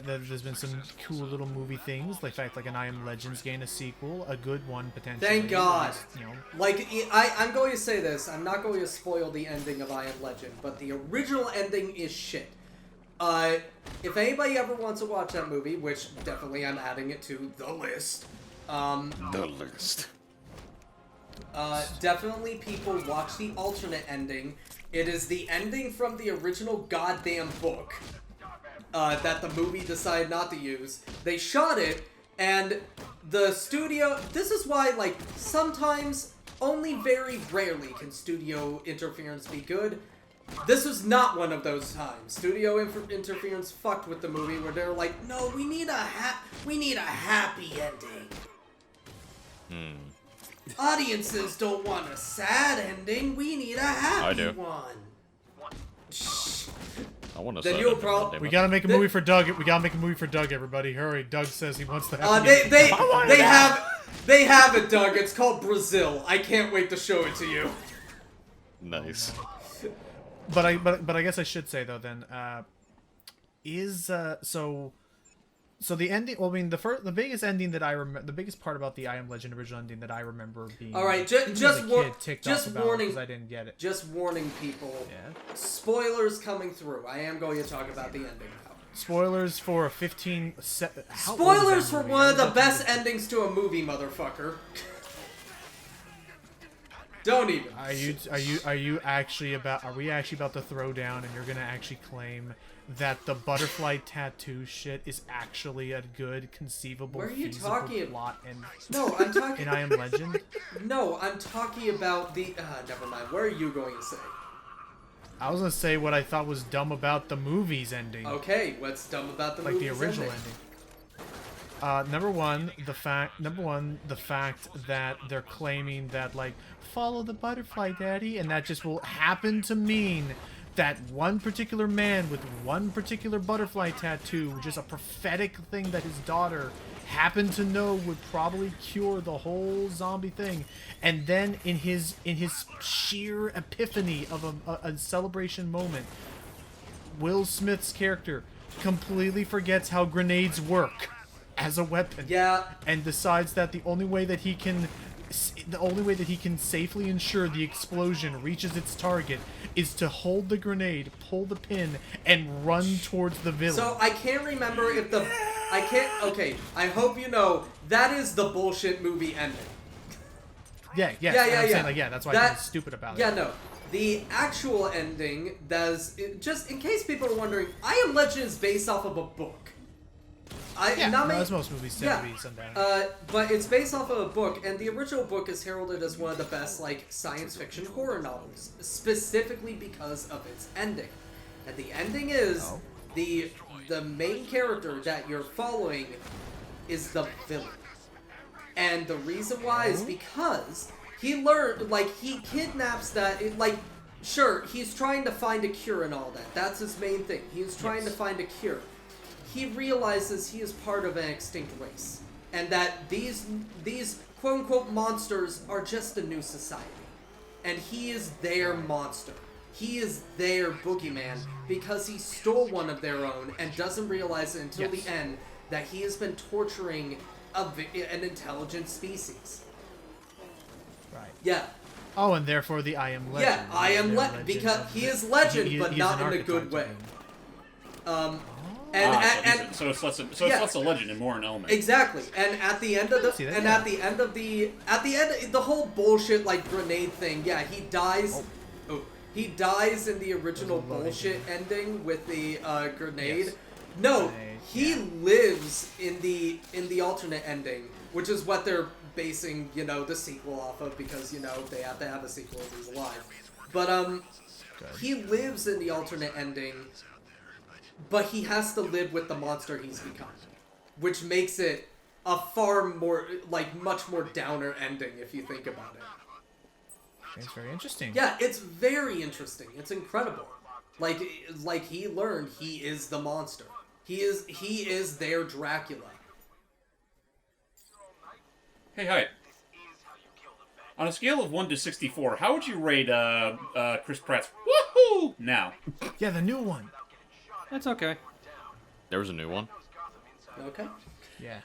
there's been some cool little movie things, like fact, like an I Am Legends gained a sequel, a good one potentially. Thank God. You know, Like, I'm going to say this. I'm not going to spoil the ending of I Am Legend, but the original ending is shit. If anybody ever wants to watch that movie, which definitely I'm adding it to the list, The list. definitely people watch the alternate ending. It is the ending from the original goddamn book that the movie decided not to use. They shot it, and the studio... This is why, like, sometimes, only very rarely can studio interference be good. This was not one of those times. Studio interference fucked with the movie where they're like, no, we need a happy ending. Audiences don't want a sad ending. We need a happy do. one. I want to Then say you'll that, prob- goddamn we it. gotta make a movie for Doug. We gotta make a movie for Doug, everybody. Hurry. Doug says he wants to have They have it, Doug. It's called Brazil. I can't wait to show it to you. Nice. But I guess I should say though then so the ending. Well, I mean the biggest ending that I remember, the biggest part about the I Am Legend original ending that I remember being. All right, even as a kid, ticked off about warning. because I didn't get it. Just warning people. Yeah. Spoilers coming through. I am going to talk about the ending now. Spoilers for a 15. Spoilers for one of the best endings to a movie, motherfucker. Don't even. Are we actually about to throw down and you're gonna actually claim that the butterfly tattoo shit is actually a good, conceivable, Where are you feasible talking? plot and No, I'm talking. in I Am Legend? No, I'm talking about the. Never mind. What are you going to say? I was gonna say what I thought was dumb about the movie's ending. Okay, what's dumb about the Like the movie's original ending? ending. Number one, the fact that they're claiming that, like, follow the butterfly, daddy, and that just will happen to mean that one particular man with one particular butterfly tattoo, just a prophetic thing that his daughter happened to know would probably cure the whole zombie thing. And then in his sheer epiphany of a celebration moment, Will Smith's character completely forgets how grenades work as a weapon. Yeah. And decides that the only way that he can safely ensure the explosion reaches its target is to hold the grenade, pull the pin, and run towards the villain. So I can't remember if the. I can't. Okay, I hope you know that is the bullshit movie ending. Yeah. Yeah. Saying, like, yeah, that's why I'm stupid about it. Yeah, no. The actual ending does. Just in case people are wondering, I Am Legend is based off of a book. As most movies tend to be sometimes. But it's based off of a book, and the original book is heralded as one of the best, like, science fiction horror novels, specifically because of its ending. And the ending is the main character that you're following is the villain. And the reason why is because he learned, like, he kidnaps sure, he's trying to find a cure and all that. That's his main thing. He's trying to find a cure. He realizes he is part of an extinct race, and that these quote-unquote monsters are just a new society, and he is their monster. He is their boogeyman because he stole one of their own and doesn't realize it until the end that he has been torturing an intelligent species. Right. Yeah. Oh, and therefore the I Am Legend. Yeah, I Am Legend, because he is legend, but he's not an in a good way. archetype. So it's less a legend and more an element. Exactly, and at the end of the whole bullshit like grenade thing, yeah, he dies. He dies in the original bullshit ending with the grenade. Yes. No, he lives in the alternate ending, which is what they're basing the sequel off of, because they have to have a sequel if he's alive. But he lives in the alternate ending. But he has to live with the monster he's become, which makes it a far more, much more downer ending if you think about it. It's very interesting. Yeah, it's very interesting. It's incredible. Like he learned he is the monster. He is their Dracula. Hey, hi. On a scale of 1 to 64, how would you rate Chris Pratt's woohoo now? Yeah, the new one. That's okay. There was a new one. Okay. Yeah.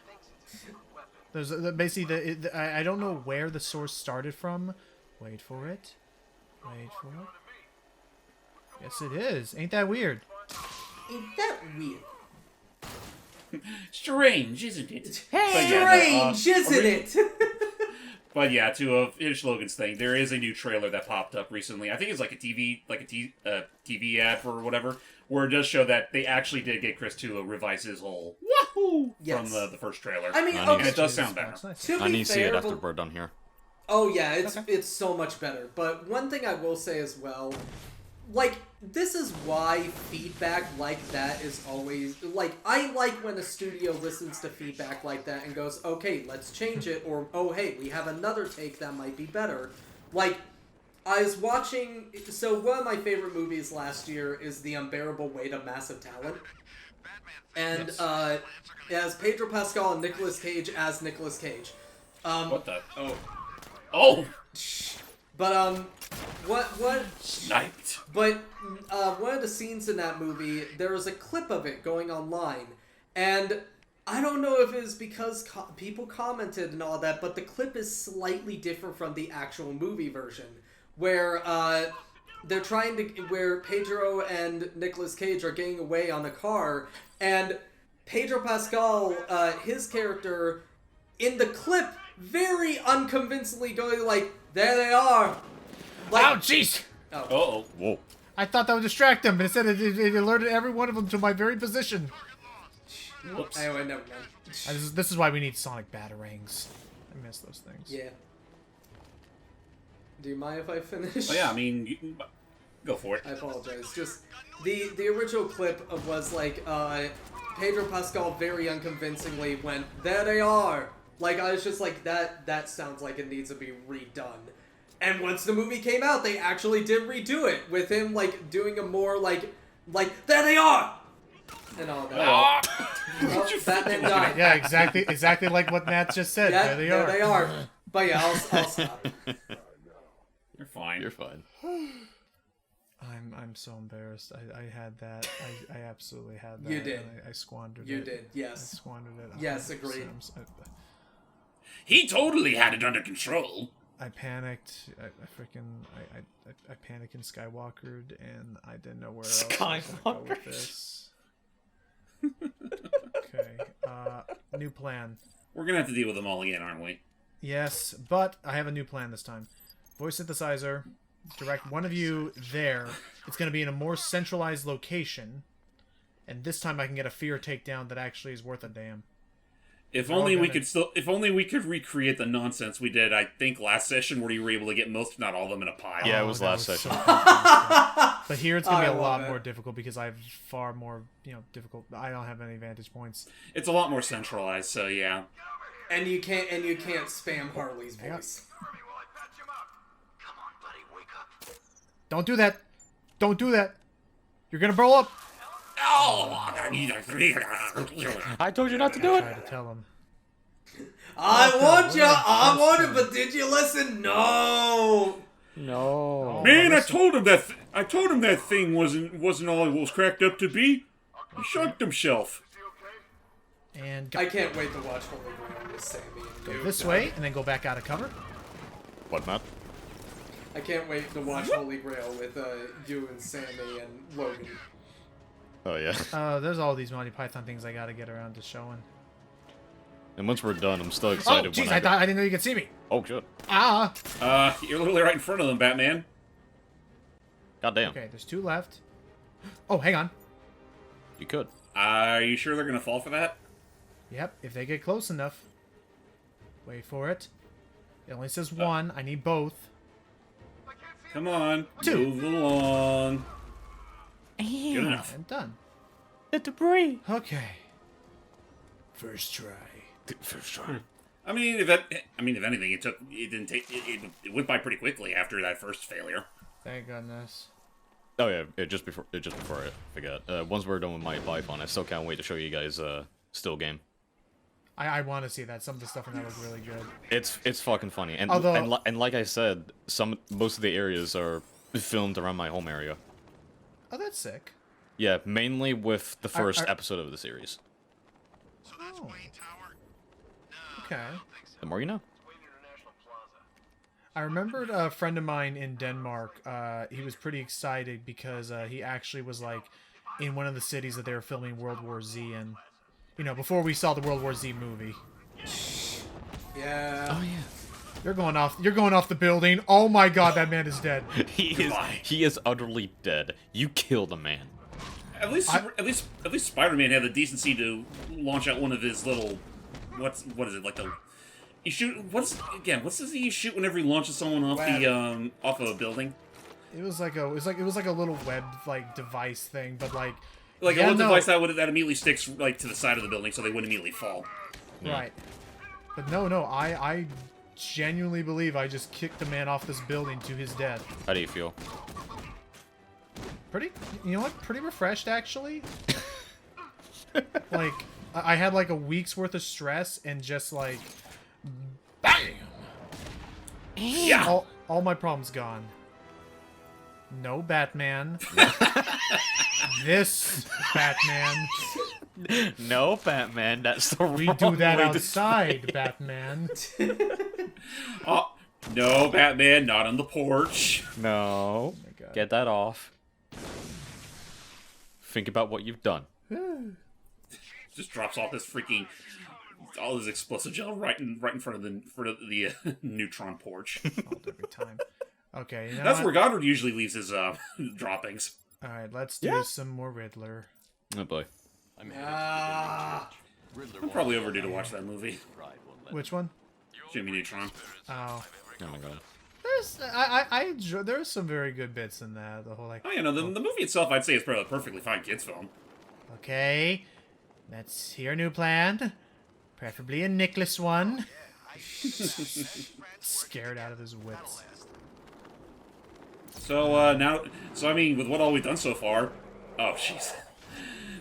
There's basically I don't know where the source started from. Wait for it. Yes, it is. Ain't that weird? Ain't that weird? Strange, isn't it? Strange, isn't it? But yeah, to finish Logan's thing, there is a new trailer that popped up recently. I think it's like a TV ad for whatever, where it does show that they actually did get Chris to revise his whole wahoo from the first trailer. I mean, and it does sound better. I need to see it after we're done here. Oh yeah, it's so much better. But one thing I will say as well, this is why feedback like that is always I like when a studio listens to feedback like that and goes, okay, let's change it, or oh hey, we have another take that might be better. I was watching, so one of my favorite movies last year is The Unbearable Weight of Massive Talent. And it has Pedro Pascal and Nicolas Cage as Nicolas Cage. What the? Oh! But, what? Sniped. But, one of the scenes in that movie, there was a clip of it going online, and I don't know if it was because people commented and all that, but the clip is slightly different from the actual movie version, where, where Pedro and Nicolas Cage are getting away on a car, and Pedro Pascal, his character, in the clip, very unconvincingly going there they are. Oh, jeez! Uh-oh. Whoa. I thought that would distract them, but instead it alerted every one of them to my very position. Whoops. Anyway, never mind. This is why we need sonic batarangs. I miss those things. Yeah. Do you mind if I finish? Oh, yeah, I mean, you can go for it. I apologize. Just the original clip was like Pedro Pascal very unconvincingly went, "There they are." Like I was just like that sounds like it needs to be redone. And once the movie came out, they actually did redo it with him like doing a more like "There they are." And all that. Oh, Batman died. Yeah, exactly like what Matt just said. Yeah, there they are. But yeah, I'll stop. You're fine. You're fine. I'm so embarrassed. I had that. I absolutely had that. You did. And I squandered it. You did, yes. I squandered it. Yes, agreed. He totally had it under control. I panicked. I panicked and Skywalkered, and I didn't know where else I was gonna go with this. Okay. New plan. We're gonna have to deal with them all again, aren't we? Yes, but I have a new plan this time. Voice synthesizer. Direct one of you there. It's going to be in a more centralized location. And this time I can get a fear takedown that actually is worth a damn. If only we could recreate the nonsense we did, I think, last session where you were able to get most, if not all of them, in a pile. Yeah, it was that last session. But here it's going to be a lot love it. more difficult because I have far more, difficult. I don't have any vantage points. It's a lot more centralized, so yeah. And you can't spam Harley's voice. Don't do that. Don't do that. You're going to blow up. Oh! I told you not to do it. Try to tell him. I want it, but did you listen? No. No. Man, I told him that thing wasn't all it was cracked up to be. He shocked himself. And I can't wait to watch Holy Grail with Sammy and go you. this way, and then go back out of cover. What, Matt? I can't wait to watch Holy Grail with you and Sammy and Logan. Oh, yeah. There's all these Monty Python things I gotta get around to showing. And once we're done, I'm still Oh, excited jeez, when I didn't know you could see me. Oh, shit. Ah! You're literally right in front of them, Batman. Goddamn. Okay, there's 2 left. Oh, hang on. You could. Are you sure they're gonna fall for that? Yep, if they get close enough. Wait for it. It only says 1. I need both. Come on, 2. move along. Good enough. And done. The debris. Okay. First try. First try. I mean, if anything, it went by pretty quickly after that first failure. Thank goodness. Oh yeah, just before I forget. Once we're done with my Python, I still can't wait to show you guys still game. I want to see that. Some of the stuff in that was really good. It's fucking funny, and Although- and like I said, most of the areas are filmed around my home area. Oh, that's sick. Yeah, mainly with the first episode of the series. Oh. Okay. The more you know. I remembered a friend of mine in Denmark. He was pretty excited because he actually was like in one of the cities that they were filming World War Z in. Before we saw the World War Z movie. Yeah. Oh yeah. You're going off the building. Oh my god, that man is dead. He is utterly dead. You killed a man. At least Spider-Man had the decency to launch out one of his little what is it, like the you shoot what's does he shoot whenever he launches someone off off of a building? It was like a little web device thing, but a little device that immediately sticks to the side of the building so they wouldn't immediately fall. Yeah. Right. But no, I genuinely believe I just kicked the man off this building to his death. How do you feel? Pretty refreshed actually. I had a week's worth of stress and just bam! Yeah. All my problems gone. No Batman. This Batman. No, Batman. That's the wrong We do that way to outside, say it. Batman. Oh, no, Batman, not on the porch. No. Oh my God. Get that off. Think about what you've done. Just drops off this all his explosive gel right in front of the neutron porch. Every time. Okay, you know That's what? where Goddard usually leaves his droppings. Alright, let's do some more Riddler. Oh boy. I'm probably overdue to watch that movie. Which one? Jimmy Neutron. Oh. Oh my god. I enjoy, there's some very good bits in that. The whole like. Oh, the movie itself, I'd say, is probably a perfectly fine kids film. Okay, let's hear a new plan. Preferably a Nicholas one. Scared out of his wits. So I mean, with what all we've done so far, oh jeez,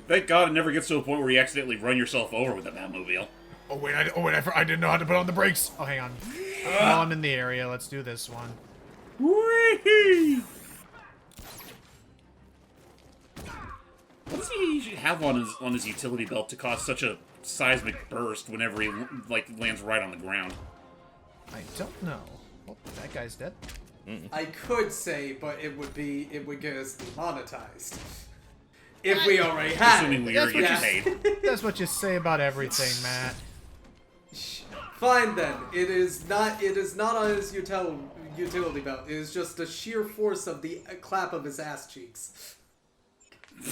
thank God it never gets to a point where you accidentally run yourself over with the Batmobile. Oh wait, I didn't know how to put on the brakes. Oh, hang on. While I'm in the area, let's do this one. Whee! What does he usually have on his utility belt to cause such a seismic burst whenever he lands right on the ground? I don't know. Oh, that guy's dead. I could say, but it would get us demonetized. If we already had Assuming it. we are getting paid. That's what you say about everything, Matt. Fine then. It is not on his utility belt. It is just the sheer force of the clap of his ass cheeks.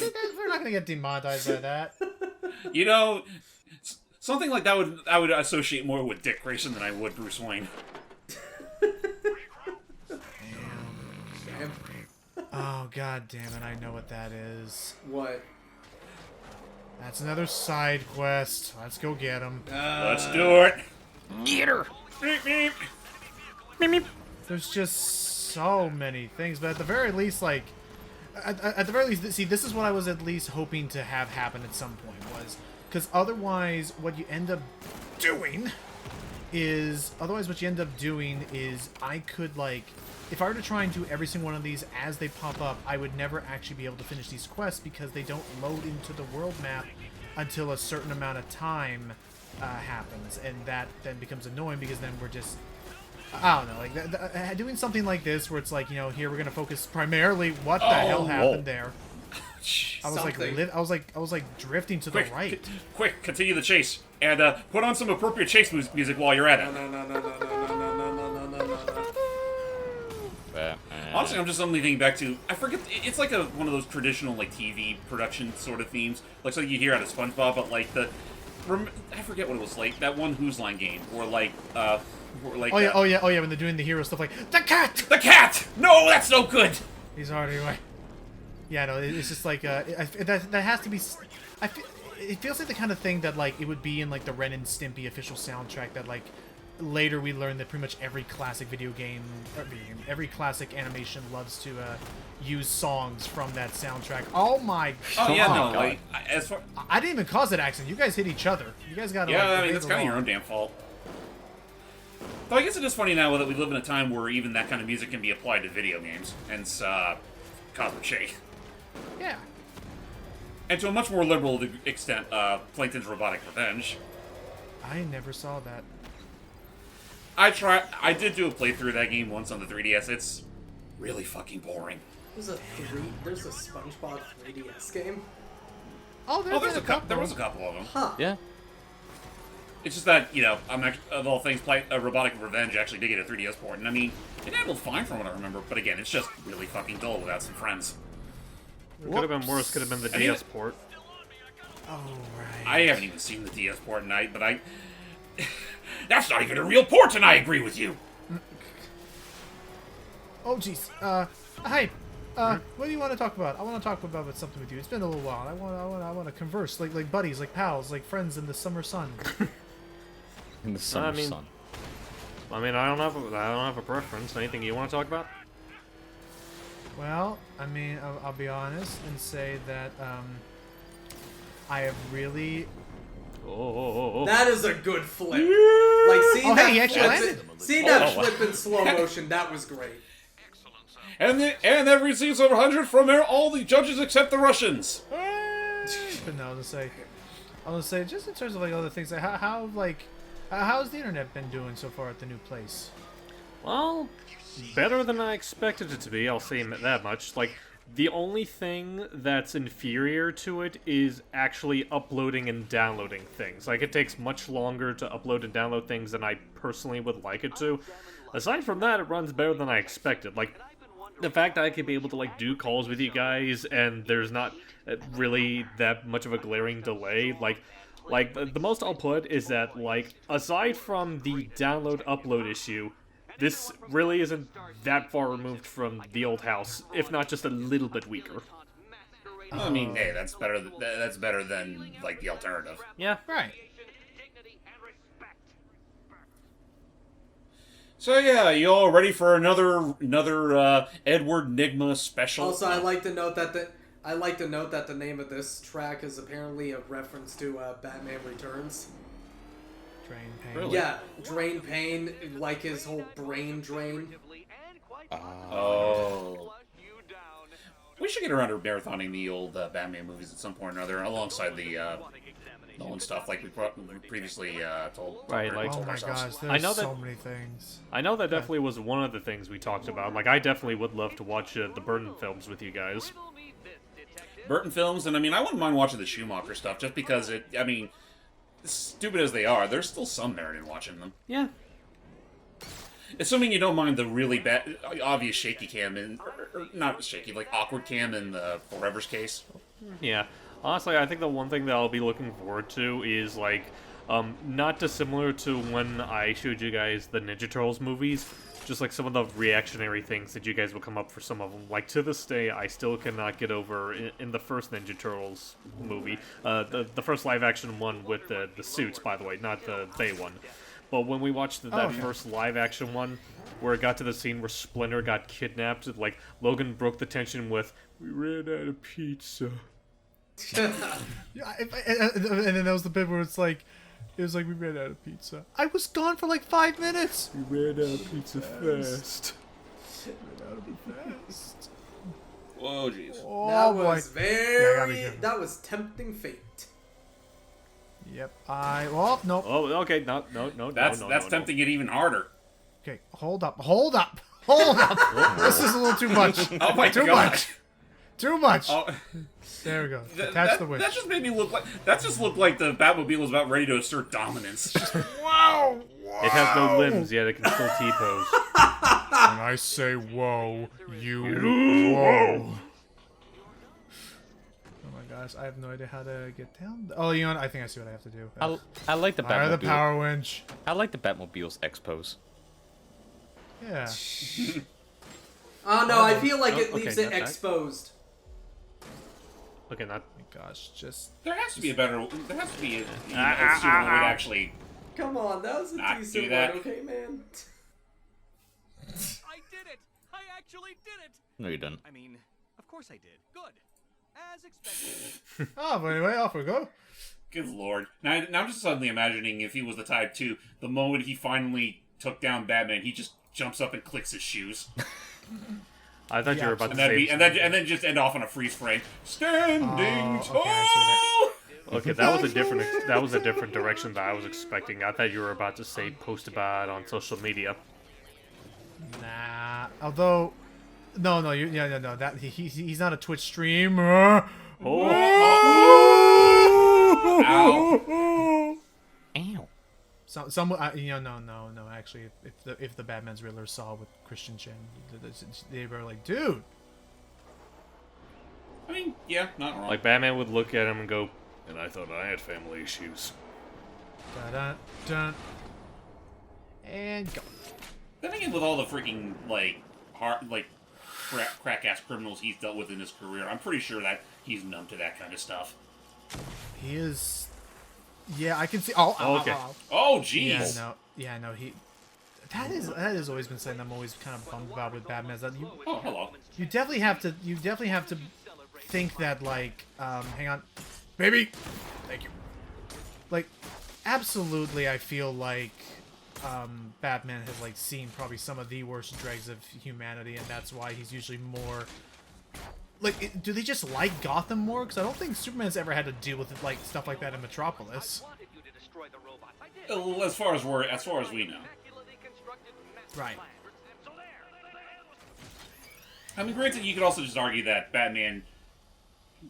We're not gonna get demonetized by that. You know, something like that I would associate more with Dick Grayson than I would Bruce Wayne. Damn. Oh, god damn it, I know what that is. What? That's another side quest. Let's go get him. Let's do it. Get her! Beep, beep. There's just so many things, but at the very least, like, at the very least, see, this is what I was at least hoping to have happen at some point, was, because otherwise, what you end up doing is, I could, like, if I were to try and do every single one of these as they pop up, I would never actually be able to finish these quests because they don't load into the world map until a certain amount of time happens, and that then becomes annoying because then we're just, I don't know, like doing something like this where it's like, you know, here we're gonna focus primarily what the hell happened there. I was like drifting to the right. Quick, continue the chase and put on some appropriate chase music while you're at it. Honestly, I'm just suddenly thinking back to, I forget, it's like one of those traditional like TV production sort of themes, like something you hear out of SpongeBob, but like I forget what it was like, that one Who's Line game, or like, oh yeah, when they're doing the hero stuff, like, the cat! No, that's no good! He's already away. Yeah, no, it's just like, that has to be, it feels like the kind of thing that, like, it would be in, like, the Ren and Stimpy official soundtrack that, like, later we learned that pretty much every classic every classic animation loves to use songs from that soundtrack. Oh my god. Oh yeah, no, like, I didn't even cause that accident. You guys hit each other. You guys got to, yeah, like, I mean, that's kind of your own damn fault. Though I guess it is funny now that we live in a time where even that kind of music can be applied to video games, hence Cosmic Shake. Yeah. And to a much more liberal extent, Plankton's Robotic Revenge. I never saw that. I did do a playthrough of that game once on the 3DS. It's really fucking boring. There's a SpongeBob 3DS game? Oh, there was a couple of them. Huh. Yeah. It's just that, you know, of all things, Robotic Revenge actually did get a 3DS port, and I mean, it handled fine from what I remember, but again, it's just really fucking dull without some friends. Could have been worse, could have been the DS port. Oh, right. I haven't even seen the DS port tonight, but that's not even a real port, and I agree with you! Oh, jeez. Hi. What do you want to talk about? I want to talk about something with you. It's been a little while. I want to converse, like buddies, like pals, like friends in the summer sun. In the summer sun. I mean, I don't have a preference. Anything you want to talk about? Well, I mean, I'll be honest and say that I have really. Oh. That is a good flip. Like seeing that he actually landed. Seeing that flip in slow motion, that was great. And that receives over 100 from all the judges except the Russians. But no, I'll say just in terms of like other things, like how's the internet been doing so far at the new place? Well, better than I expected it to be, I'll say that much. Like, the only thing that's inferior to it is actually uploading and downloading things. Like, it takes much longer to upload and download things than I personally would like it to. aside from that, it runs better than I expected. Like, the fact that I could be able to, like, do calls with you guys, and there's not really that much of a glaring delay, like, the most I'll put is that, like, aside from the download-upload issue, this really isn't that far removed from the old house, if not just a little bit weaker. I mean, hey, that's better. That's better than like the alternative. Yeah. Right. So yeah, you all ready for another Edward Nigma special? Also, I like to note that the name of this track is apparently a reference to Batman Returns. Drain pain. Really? Yeah, drain pain, like his whole brain drain. Oh. We should get around to marathoning the old Batman movies at some point or another, alongside the Nolan stuff, like we previously told. Right, like- Oh my ourselves. gosh, there's I know so that- many things. I know that definitely was one of the things we talked about. Like, I definitely would love to watch the Burton films with you guys. Burton films, and I mean, I wouldn't mind watching the Schumacher stuff, just because I mean, stupid as they are, there's still some merit in watching them. Yeah. Assuming you don't mind the really bad, obvious shaky cam, or not shaky, like awkward cam in the Forever's case. Yeah. Honestly, I think the one thing that I'll be looking forward to is, like, not dissimilar to when I showed you guys the Ninja Turtles movies, just like some of the reactionary things that you guys will come up for some of them. Like, to this day, I still cannot get over in the first Ninja Turtles movie, the first live-action one with the suits, by the way, not the Bay one. But when we watched that first live-action one, where it got to the scene where Splinter got kidnapped, like, Logan broke the tension with, "We ran out of pizza." Yeah, and then there was the bit where it was like we ran out of pizza. I was gone for like 5 minutes. We ran out of pizza fast. Ran out of it fast. Whoa, jeez. Oh, That boy. was Yeah, I gotta be very. careful. That was tempting fate. Yep. Well, nope. Oh, okay, no. That's no, tempting it even harder. Okay, hold up. This is a little too much. Oh my Too god. much. Too much. Oh, There we go. that, Attach the witch. that just made me look like the Batmobile was about ready to assert dominance. Wow. It has no limbs, yet it can still T-pose. When I say whoa, you whoa. Oh my gosh, I have no idea how to get down. Oh, you know what? I think I see what I have to do. I like the Fire the Batmobile. power winch. I like the Batmobile's X pose. Yeah. Oh no, I feel like Oh, it leaves okay, it not that. exposed. Okay, not. Oh my gosh, just There has to be a Superman would actually. Come on, that was a Not decent do that. one, okay, man? I did it! I actually did it! No, you didn't. I mean, of course I did. Good. As expected. oh, but anyway, off we go. Good lord. Now I'm just suddenly imagining if he was the type to, the moment he finally took down Batman, he just jumps up and clicks his shoes. I thought you were about And to then, say. and then just end off on a freeze frame. Standing okay, I tall! Okay, that was a different direction that I was expecting. I thought you were about to say post about it on social media. Nah. Although, no, no. That he's not a Twitch streamer. Oh, Ow. Ow. Some no. Actually, if the Batman's Riddler saw with Christian Chen, they were like, dude. I mean, yeah, not wrong. like Batman would look at him and go, "And I thought I had family issues." Da da and go. Then again, with all the freaking, crack-ass criminals he's dealt with in his career, I'm pretty sure that he's numb to that kind of stuff. He is. Yeah, I can see. Oh, Okay. Oh, jeez! Yeah, no. That has always been something I'm always kind of bummed about with Batman. Is that Oh, hello. you definitely have to think that, like, hang on, baby, thank you. Like, absolutely, I feel like Batman has like seen probably some of the worst dregs of humanity, and that's why he's usually more. Like, do they just like Gotham more? Because I don't think Superman's ever had to deal with like stuff like that in Metropolis. As far as we know. Right. I mean, granted, you could also just argue that Batman,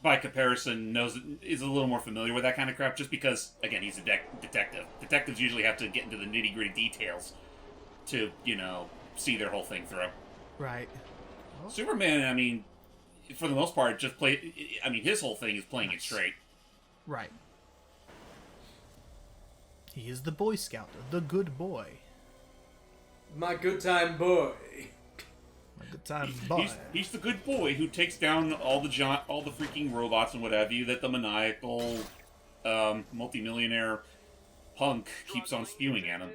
by comparison, is a little more familiar with that kind of crap, just because, again, he's a detective. Detectives usually have to get into the nitty-gritty details to, see their whole thing through. Right. Superman, I mean, for the most part, just his whole thing is playing it straight. Right. He is the Boy Scout, the good boy. My good time boy. My good time boy. He's the good boy who takes down all the freaking robots and what have you that the maniacal, multimillionaire punk keeps on spewing at him.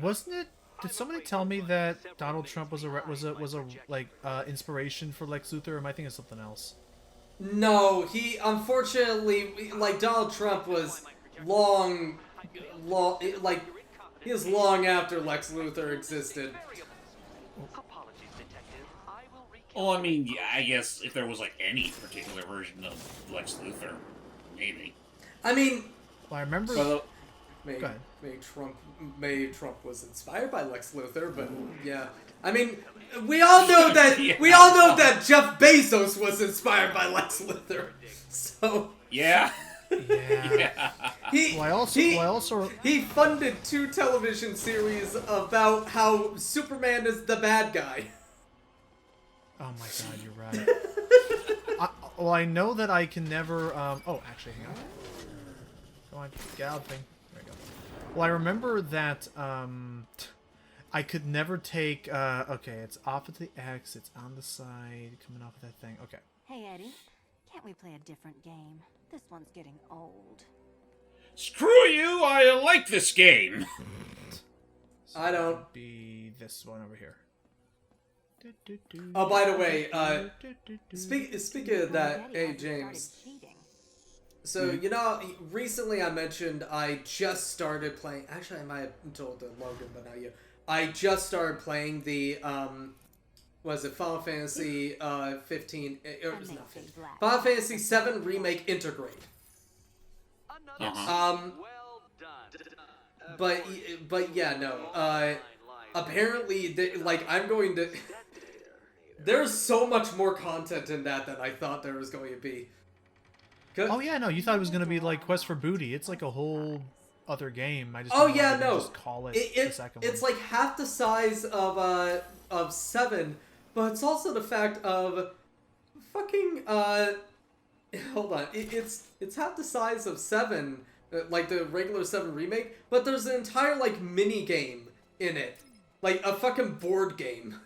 Wasn't it? Did somebody tell me that Donald Trump was a inspiration for Lex Luthor? Or am I thinking of something else? No, he unfortunately, like, Donald Trump was long, he was long after Lex Luthor existed. Well, I mean, yeah, I guess if there was like any particular version of Lex Luthor, maybe. I mean, well, I remember. Go ahead. Maybe Trump was inspired by Lex Luthor, but yeah. I mean, we all know that that Jeff Bezos was inspired by Lex Luthor. So yeah. Yeah. He funded 2 television series about how Superman is the bad guy. Oh my god, you're right. I know that I can never. Oh, actually, hang on. Come on, get out thing. There we go. Well, I remember that I could never take. Okay, it's off of the X. It's on the side, coming off of that thing. Okay. Hey Eddie, can't we play a different game? This one's getting old. Screw you! I like this game. So I don't. It'd be this one over here. Oh, by the way, speaking of that, hey James. So recently I mentioned I just started playing. Actually, I might have told Logan, but not you. I just started playing the was it Final Fantasy 15? It was not 15. Final Fantasy 7 Remake Intergrade. But yeah, no. Apparently, I'm going to. There's so much more content in that than I thought there was going to be. Oh yeah, no, you thought it was gonna be like Quest for Booty. It's like a whole other game. I just just call it the second one. It's like half the size of 7, but it's also the fact of fucking hold on. It's half the size of 7, like the regular 7 remake, but there's an entire like mini game in it, like a fucking board game.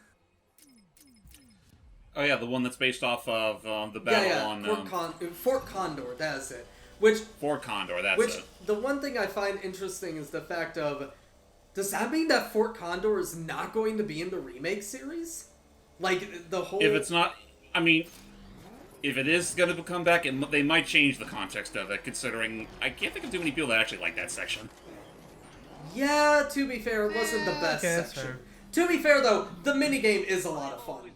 Oh yeah, the one that's based off of the battle on Fort Condor. That's it. Fort Condor. That's which it. The one thing I find interesting is the fact of, does that mean that Fort Condor is not going to be in the remake series? Like the whole. If it's not, I mean, if it is going to come back, they might change the context of it. Considering I can't think of too many people that actually like that section. Yeah, to be fair, it wasn't the best section. To be fair though, the minigame is a lot of fun.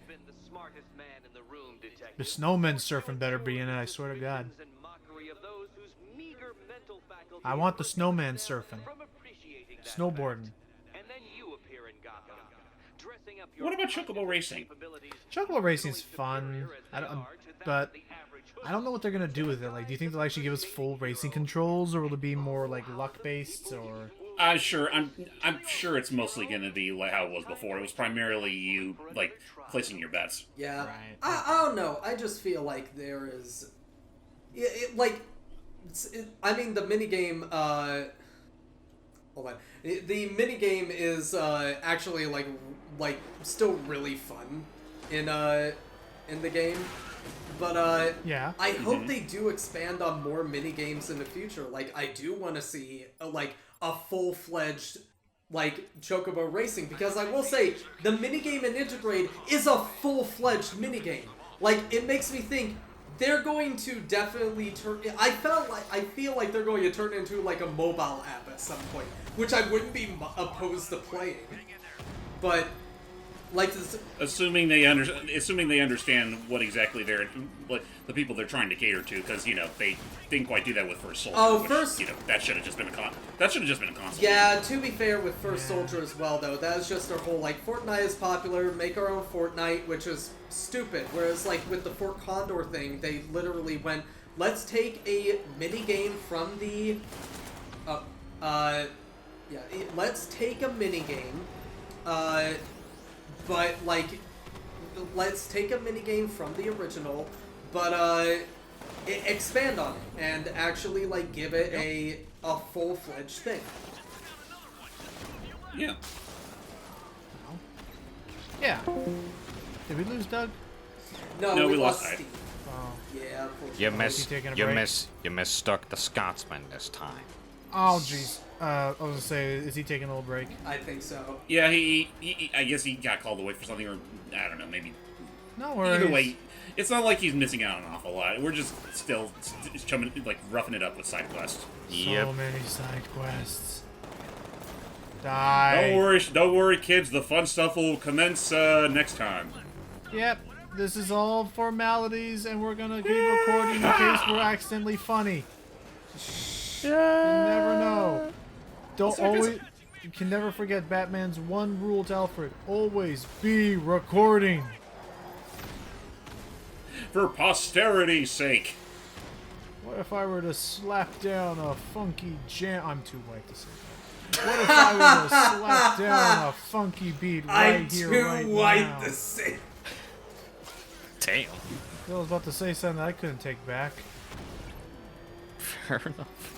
The snowman surfing better be in it, I swear to God. I want the snowman surfing. Snowboarding. What about Chocobo Racing? Chocobo Racing's fun, but I don't know what they're gonna do with it. Like, do you think they'll actually give us full racing controls, or will it be more like luck-based, or? I'm sure it's mostly gonna be like how it was before. It was primarily you like placing your bets. Yeah, right. I don't know. I just feel like there is, I mean, the minigame. Hold on. The minigame is actually like still really fun in the game, but yeah. I hope they do expand on more minigames in the future. Like, I do want to see a full-fledged Chocobo Racing, because I will say the minigame in Intergrade is a full-fledged minigame. Like, it makes me think they're going to definitely turn. I feel like they're going to turn into like a mobile app at some point, which I wouldn't be opposed to playing. But like this, assuming they understand what exactly the people they're trying to cater to, because they didn't quite do that with First Soldier. Oh, that should have just been a console. Yeah, to be fair with First Soldier as well, though, that was just their whole Fortnite is popular, make our own Fortnite, which is stupid. Whereas with the Fort Condor thing, they literally went, let's take a mini game from the let's take a mini game But like, let's take a minigame from the original, but expand on it and actually like give it a full-fledged thing. Yeah. Yeah. Did we lose Doug? No, we lost Steve. Oh. Yeah, unfortunately. You mistook the Scotsman this time. Oh, jeez. I was gonna say, is he taking a little break? I think so. Yeah, he I guess he got called away for something, or I don't know, maybe. No worries. Either way, it's not like he's missing out on an awful lot. We're just still like roughing it up with side quests. So many side quests. Die. Don't worry, kids. The fun stuff will commence next time. Yep. This is all formalities, and we're gonna keep recording in case we're accidentally funny. You never know. Don't always. You can never forget Batman's one rule to Alfred: always be recording. For posterity's sake. What if I were to slap down a funky jam? I'm too white to say that. What if I were to slap down a funky beat right here, right now? I'm too white to say. Damn. I was about to say something I couldn't take back. Fair enough.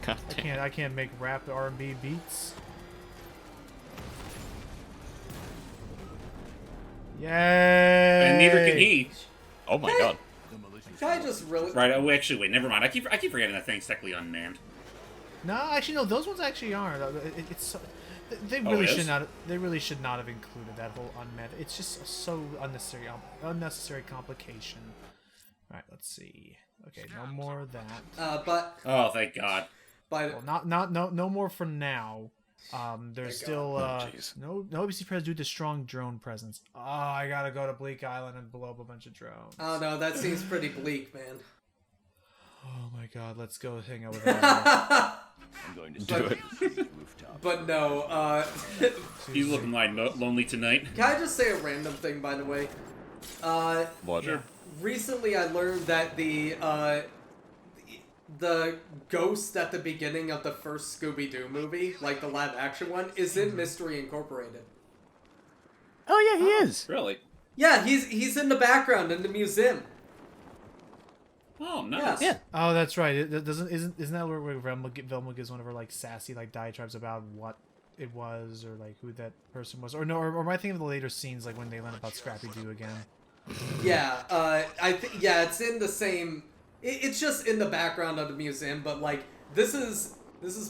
God damn. I can't make rap R&B beats. Yay! And neither can he. Oh my god. Can I just really? Right. Oh, actually, wait. Never mind. I keep forgetting that thing's technically unmanned. No, actually, no. Those ones actually aren't. They Oh, really it should is? not. They really should not have included that whole unmet. It's just so unnecessary complication. All right. Let's see. Okay, no more of that. But Oh, thank God. but Well, no more for now. There's still jeez. no ABC presence due to strong drone presence. Oh, I gotta go to Bleak Island and blow up a bunch of drones. oh no, that seems pretty bleak, man. Oh my God, let's go hang out with Azrael. I'm going to Do it. rooftop. But no, You looking like lonely tonight? can I just say a random thing, by the way? What? Sure. Recently I learned that the ghost at the beginning of the first Scooby-Doo movie, like the live-action one, is in Mystery Incorporated. Oh yeah, he is. Really? Yeah, he's in the background in the museum. Oh, nice. Yeah. Oh, that's right. Isn't that where Velma gives one of her like sassy like diatribes about what it was or like who that person was, or no, or am I thinking of the later scenes like when they learn about Scrappy Doo again? Yeah, yeah, it's in the same. It's just in the background of the museum, but like this is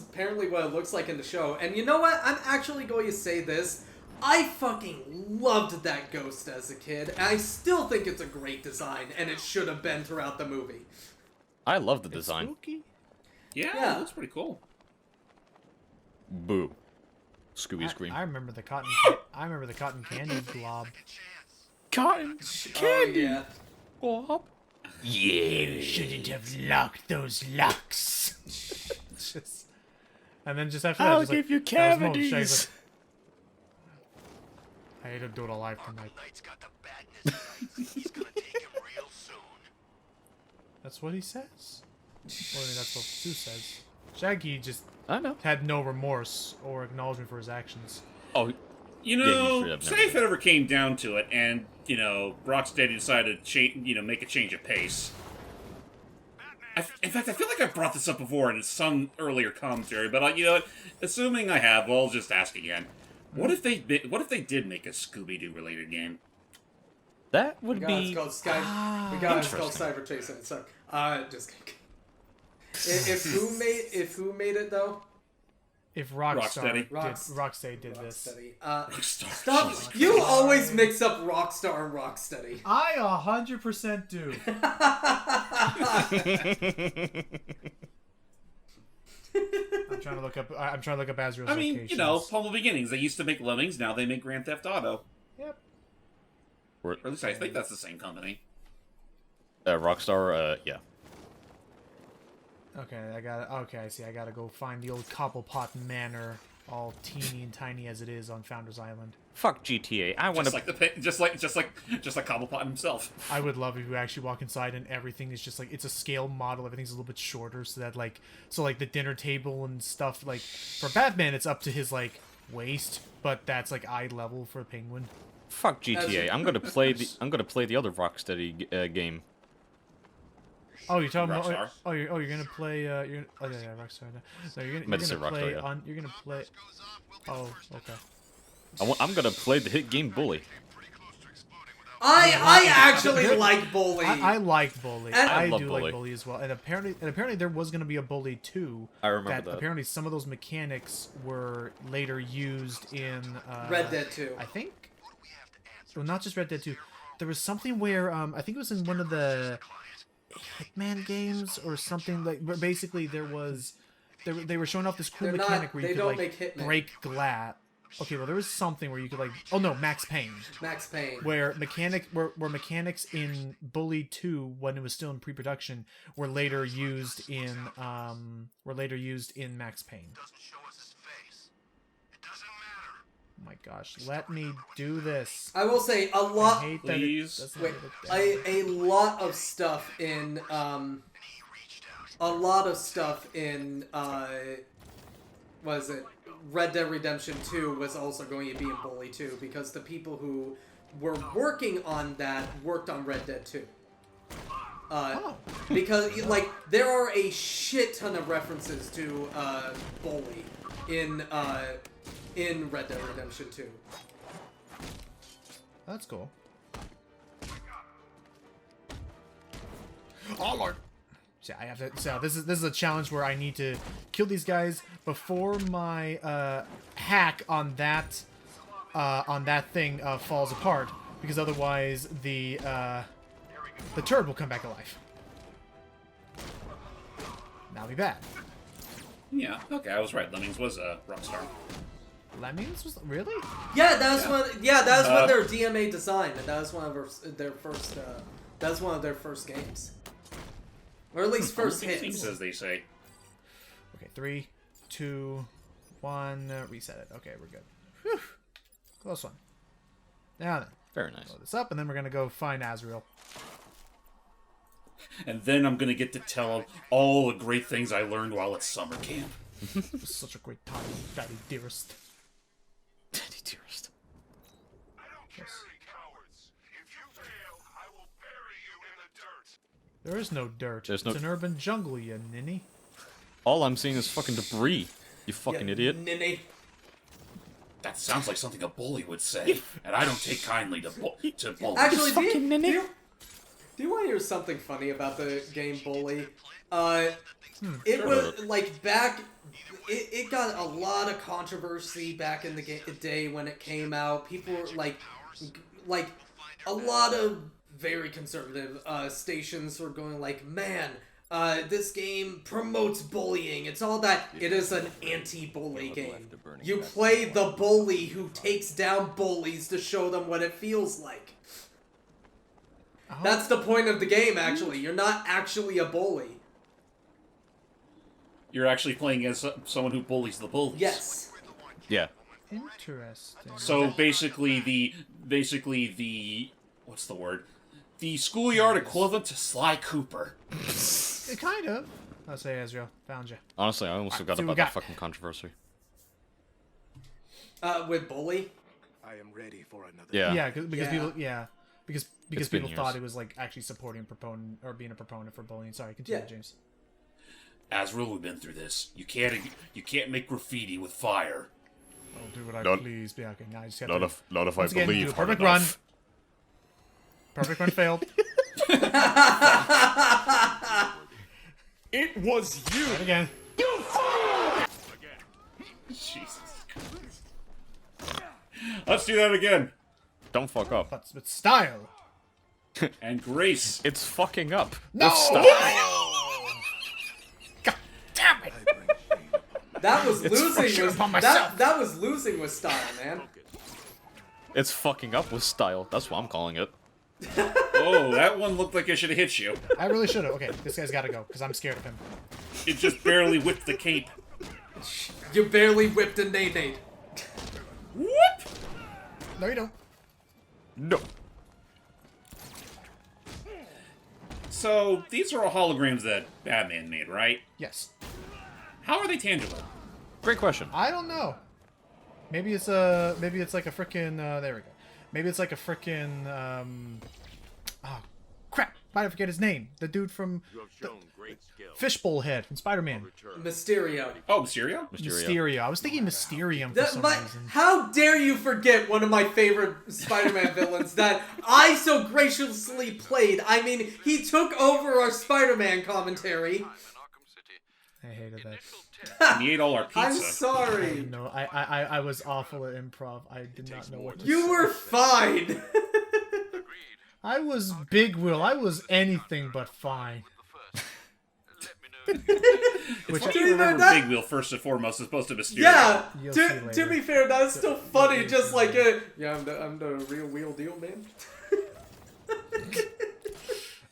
apparently what it looks like in the show. And you know what? I'm actually going to say this. I fucking loved that ghost as a kid, and I still think it's a great design, and it should have been throughout the movie. I love the design. Spooky. Yeah, it looks pretty cool. Boo. Scooby scream. I remember the cotton. I remember the cotton candy blob. Cotton Candy. Oh, yeah. blob. You shouldn't have locked those locks. And then just after that, I'll just give like, you that was Mo. cavities. Shaggy's like, I hate to do it alive tonight. That's what he says. Well, I mean, that's what Sue says. Shaggy just I know. had no remorse or acknowledgement for his actions. Oh, You Yeah, you know, straight up say never if it ever came down to it, and Rocksteady decided to make a change of pace. In fact, I feel like I brought this up before in some earlier commentary, but you know what? Assuming I have, well, I'll just ask again. What if they did make a Scooby-Doo related game? that would God, be. it's called Sky. We got it's called Cyber Chase, and so just kidding. If who made it though? If Rocksteady. Rocksteady did this. Rocksteady. Rockstar. Stop! Jesus You Christ. always mix up Rockstar and Rocksteady. I 100% do. I'm trying to look up Azrael's I mean, locations. humble beginnings. They used to make Lemmings, now they make Grand Theft Auto. Yep. Or at least I think that's the same company. Rockstar, yeah. Okay, I see. I gotta go find the old Cobblepot Manor, all teeny and tiny as it is on Founders Island. Fuck GTA. I want Just to. like just like Cobblepot himself. I would love if you actually walk inside and everything is just like it's a scale model. Everything's a little bit shorter, so that like the dinner table and stuff like for Batman, it's up to his like waste, but that's like eye level for Penguin. Fuck GTA. I'm gonna play the other Rocksteady game. Oh, you're talking Rockstar? about? Oh, you're gonna play. Oh yeah, Rockstar. No, you're Meant to gonna say play Rockstar, yeah. on. You're gonna play. Oh, okay. I'm gonna play the hit game Bully. I actually like Bully. I liked Bully. And- I love do Bully. like Bully as well. And apparently there was gonna be a Bully 2. I remember that. Apparently some of those mechanics were later used in Red Dead 2. I think. Well, not just Red Dead 2. There was something where I think it was in one of the Hitman games or something like. Where basically they were showing off this cool They're not- mechanic where you they could don't like make Hitman. break glass. Okay, well there was something where you could like. Oh no, Max Payne. Max Payne. Where mechanics in Bully 2 when it was still in pre-production were later used in Max Payne. Oh my gosh, let me do this. I will say a I lot. hate that it Please. doesn't Wait, get it down. a lot of stuff in what is it? Red Dead Redemption 2 was also going to be in Bully 2 because the people who were working on that worked on Red Dead 2. Because like there are a shit ton of references to Bully in Red Dead Redemption 2. That's cool. Oh lord. So I have to. So this is a challenge where I need to kill these guys before my hack on that thing falls apart, because otherwise the turd will come back alive. That'll be bad. Yeah, okay, I was right. Lemmings was a Rockstar. Lemmings was really? Yeah, that's when their DMA design, and that was one of their first. That was one of their first games, or at least first hits. As they say. Okay, 3, 2, 1. Reset it. Okay, we're good. Whew. Close one. Now then, Very nice. blow this up, and then we're gonna go find Azrael. And then I'm gonna get to tell him all the great things I learned while at summer camp. It was such a great time, Daddy dearest. Daddy dearest. Yes. There is no dirt. There's It's an urban jungle, you ninny. All I'm seeing is fucking debris. You fucking idiot. Ninny. That sounds like something a bully would say, and I don't take kindly to bullies. Actually, do you want to hear something funny about the game Bully? It was like back. It got a lot of controversy back in the day when it came out. People were like a lot of very conservative stations were going like, man, this game promotes bullying. It's all that. It is an anti-bully game. You play the bully who takes down bullies to show them what it feels like. Oh. That's the point of the game, actually. You're not actually a bully. You're actually playing as someone who bullies the bullies. Yes. Yeah. Interesting. So basically the what's the word? The schoolyard equivalent to Sly Cooper. Kind of. I'll say Azrael. Found you. Honestly, I almost forgot so we about got- that fucking controversy. With Bully? I am ready for another. Yeah. Yeah, because Yeah. people. Yeah, because It's been people thought years. it was like actually supporting proponent or being a proponent for bullying. Sorry, continue, Yeah. James. Azrael, we've been through this. You can't make graffiti with fire. I'll do what I Not- please. Yeah, okay, now I just have Not to. if I Once again, do believe a hard perfect enough. run. Perfect run failed. It was you. Try it again. Jesus Christ. Let's do that again. Don't fuck up. But with style. And grace. It's fucking up. No! With style. God damn it! That was It's for losing sure with upon myself. that was losing with style, man. It's fucking up with style. That's what I'm calling it. Oh, that one looked like it should have hit you. I really should have. Okay, this guy's got to go because I'm scared of him. It just barely whipped the cape. You barely whipped a nade. Whoop! No, you don't. No. So, these are all holograms that Batman made, right? Yes. How are they tangible? Great question. I don't know. Maybe it's like a frickin' there we go. Maybe it's like a frickin' oh crap! Why did I forget his name? The dude from Fishbowl Head from Spider-Man. Mysterio. Oh, Mysterio? Mysterio. I was thinking Mysterium for some reason. How dare you forget one of my favorite Spider-Man villains that I so graciously played? I mean, he took over our Spider-Man commentary. I hated that. And he ate all our pizza. I'm sorry. No, I was awful at improv. I did not know what to say. You were fine. I was Big Will. I was anything but fine. It's funny you remember Big Wheel first and foremost as opposed to Mysterio. Yeah, to be fair, that's still funny. Just like, yeah, I'm the real wheel deal, man.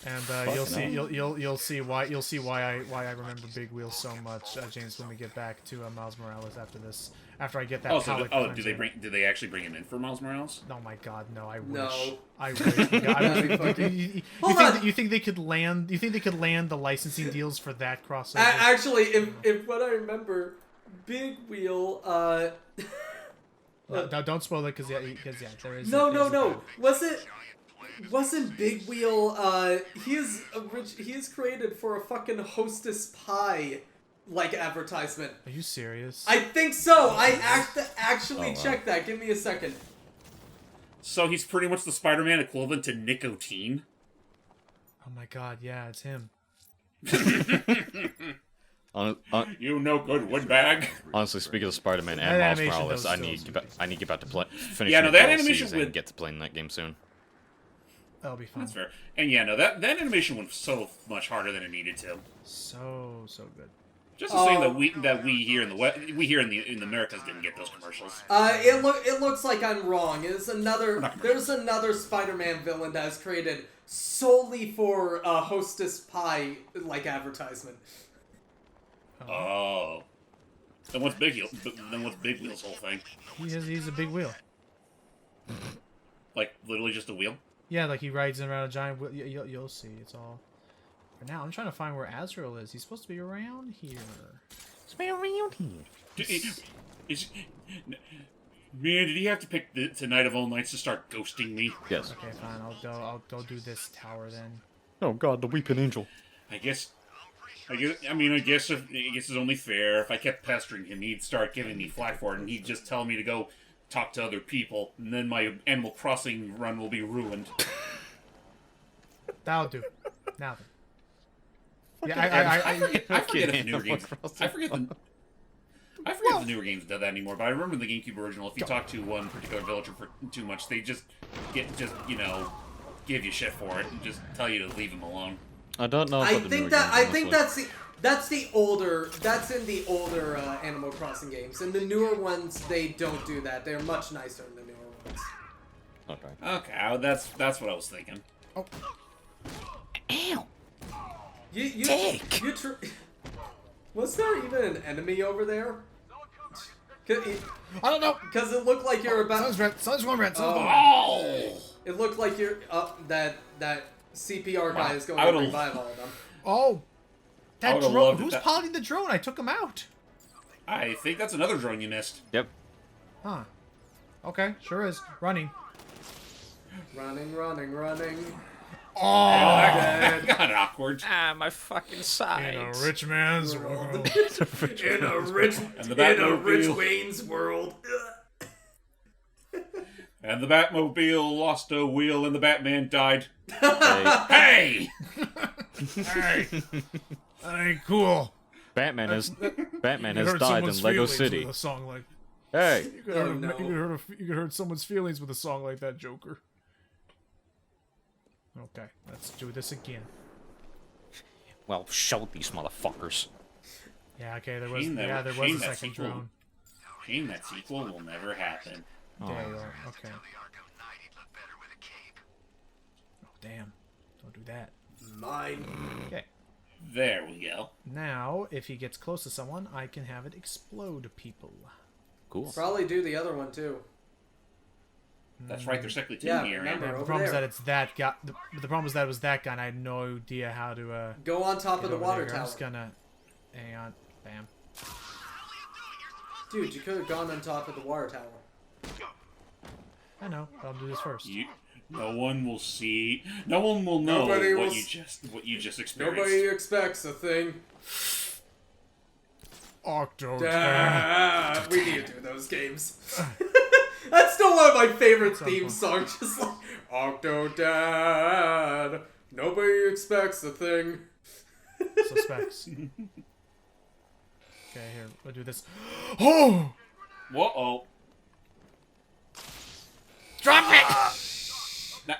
And you'll see why I remember Big Wheel so much, James, when we get back to Miles Morales after this. After I get that. Did they actually bring him in for Miles Morales? Oh my God, no! I wish. No. I wish. You think they could land? You think they could land the licensing deals for that crossover? Actually, if what I remember, Big Wheel. No, don't spoil it because there is. No. Wasn't Big Wheel? He is created for a fucking Hostess Pie like advertisement. Are you serious? I think so. I actually checked that. Give me a second. So he's pretty much the Spider-Man equivalent to nicotine. Oh my God! Yeah, it's him. You no good windbag. Honestly, speaking of Spider-Man and Miles Morales, I need to get back to finish. Yeah, no, that animation and get to playing that game soon. That'll be fun. That's fair. And yeah, no, that animation went so much harder than it needed to. So good. Just the same that we here in the Americas didn't get those commercials. It looks like I'm wrong. There's another Spider-Man villain that is created solely for Hostess Pie like advertisement. Oh. Then what's Big Wheel's whole thing? He's a big wheel. Like literally just a wheel? Yeah, like he rides around a giant wheel. You'll see. It's all. For now, I'm trying to find where Azrael is. He's supposed to be around here. Man, did he have to pick tonight of all nights to start ghosting me? Yes. Okay, fine. I'll go do this tower then. Oh God, the weeping angel. I guess it's only fair. If I kept pestering him, he'd start giving me flack for it, and he'd just tell me to go talk to other people, and then my Animal Crossing run will be ruined. That'll do. Now then. Yeah, I forget if the newer games. I forget if the newer games did that anymore. But I remember the GameCube original. If you talk to one particular villager for too much, they give you shit for it and just tell you to leave them alone. I don't know. I think that's in the older Animal Crossing games. In the newer ones, they don't do that. They're much nicer in the newer ones. Okay, that's what I was thinking. Oh. Ow! Was there even an enemy over there? I don't know. Because it looked like you're about. Sun's going red. It looked like you're that CPR guy is going to revive all of them. Oh, that drone. Who's piloting the drone? I took him out. I think that's another drone you missed. Yep. Huh. Okay, sure is. Running. Running. Oh, that got awkward. Ah, my fucking sides. In a rich man's world. In a rich Wayne's world. And the Batmobile lost a wheel and the Batman died. Hey! Hey! That ain't cool. Batman has died in Lego City. With a song like, hey! You could hurt someone's feelings with a song like that, Joker. Okay, let's do this again. Well, show these motherfuckers. Yeah, okay, there was a second drone. Shame that sequel will never happen. Oh. There you are. Okay. Oh, damn. Don't do that. Mine. Okay. There we go. Now, if he gets close to someone, I can have it explode people. Cool. Probably do the other one, too. That's right, there's technically two Yeah, here. remember, The over problem is there. that it's that guy. The problem is that it was that guy, and I had no idea how to. Go on top of the water tower. I'm just gonna. Hang on. Bam. Dude, you could have gone on top of the water tower. I know, but I'll do this first. No one will see. No one will know what you just experienced. Nobody expects a thing. Octodad. We need to do those games. That's still one of my favorite theme songs. Just like Octodad. Nobody expects a thing. Suspects. Okay, here, we'll do this. Oh! Whoa! Drop it! Now,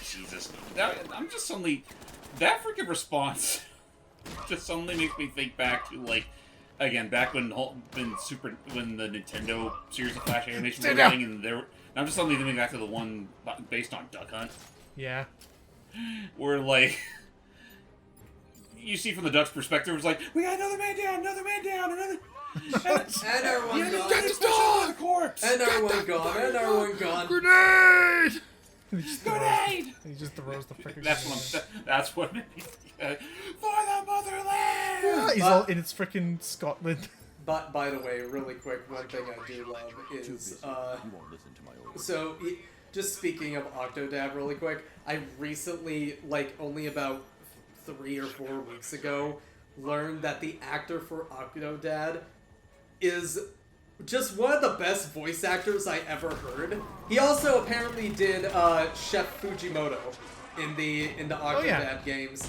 Jesus. Now, I'm just suddenly... That freaking response just suddenly makes me think back to, like... Again, back when the Nintendo series of Flash animation was running, and I'm just suddenly thinking back to the one based on Duck Hunt. Yeah. Where, like... You see from the Duck's perspective, it's like, we got another man down, another man down, another... And everyone gone. Get the corpse! And everyone gone. And everyone gone. Grenade! Grenade! He just throws the freaking That's what made me for the motherland! Yeah, he's all in its freaking Scotland. But by the way, really quick, one thing I do love is so just speaking of Octodad really quick, I recently, like only about 3 or 4 weeks ago, learned that the actor for Octodad is just one of the best voice actors I ever heard. He also apparently did Chef Fujimoto in the Octodad games.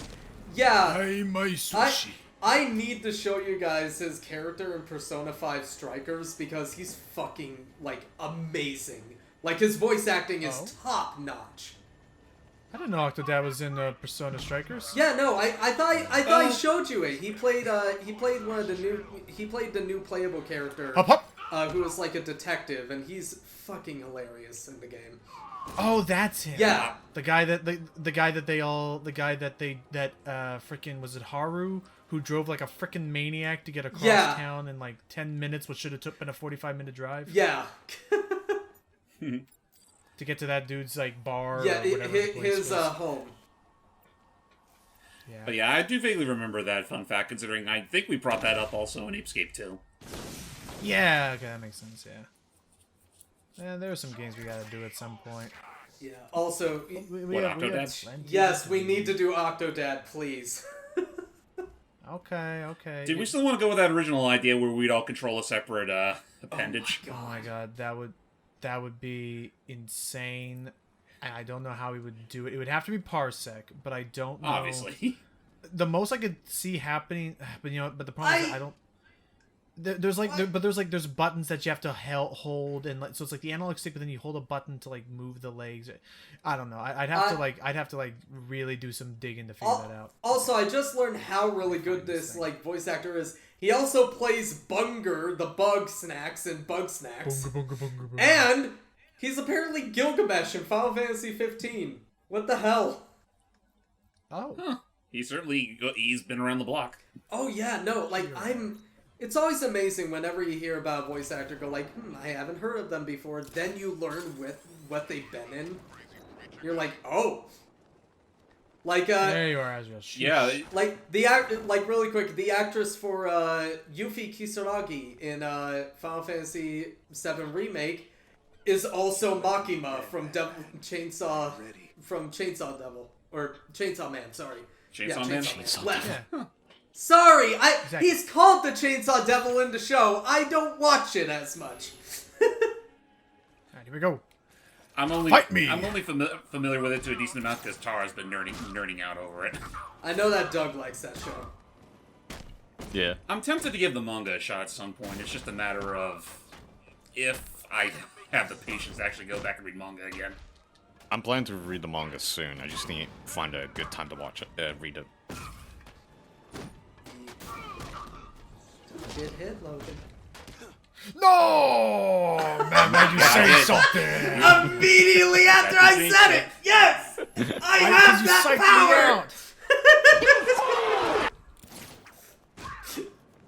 Yeah. Hey, my sushi. I need to show you guys his character in Persona 5 Strikers because he's fucking, like, amazing. Like, his voice acting is top notch. I didn't know Octodad was in Persona Strikers. Yeah, no, I thought he showed you it. He played the new playable character. Who was like a detective, and he's fucking hilarious in the game. Oh, that's him. Yeah. The guy that freaking, was it Haru, who drove like a freaking maniac to get across town in like 10 minutes, which should have been a 45-minute drive. Yeah. To get to that dude's like bar. Yeah, or whatever his home. Yeah. But yeah, I do vaguely remember that fun fact, considering I think we brought that up also in Apescape 2. Yeah, okay, that makes sense, yeah. And there are some games we gotta do at some point. Yeah. Also, Octodad? Yes, we need to do Octodad, please. Okay. Did we still want to go with that original idea where we'd all control a separate appendage? Oh my god, that would be insane. And I don't know how we would do it. It would have to be Parsec, but I don't know. Obviously. The most I could see happening, but the problem is I don't. There's buttons that you have to hold, and so it's like the analog stick, but then you hold a button to like move the legs. I don't know. I'd have to really do some digging to figure that out. Also, I just learned how really good this like voice actor is. He also plays Bunger, the Bug Snacks in Bug Snacks, and he's apparently Gilgamesh in Final Fantasy 15. What the hell? Oh, huh. He's been around the block. Oh yeah, no, like It's always amazing whenever you hear about a voice actor go like, I haven't heard of them before. Then you learn what they've been in. You're like, oh. Like there you are, Azrael. Yeah. Like really quick, the actress for Yuffie Kisaragi in Final Fantasy VII Remake is also Makima from Chainsaw Devil or Chainsaw Man. Sorry. Chainsaw Man. Yeah. Sorry, he's called the Chainsaw Devil in the show. I don't watch it as much. Alright, here we go. I'm only familiar with it to a decent amount because Tara's been nerding out over it. I know that Doug likes that show. Yeah. I'm tempted to give the manga a shot at some point. It's just a matter of if I have the patience to actually go back and read manga again. I'm planning to read the manga soon. I just need to find a good time to watch it, read it. Get hit, Logan. No! Man, why'd you say something? Immediately after I said it! Yes! I have that power!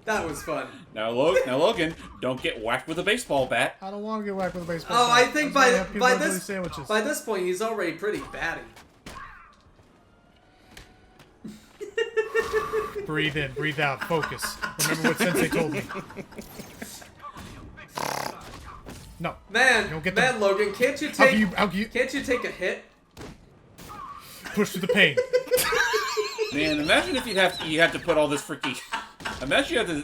That was fun. Now Logan, don't get whacked with a baseball bat. I don't want to get whacked with a baseball bat. I think by this point he's already pretty batty. Breathe in, breathe out, focus. Remember what Sensei told me. No. Man, You'll get man, Logan, can't you take can't you take a hit? Push through the pain. Man, imagine if you have to put all this freaking. Imagine you have to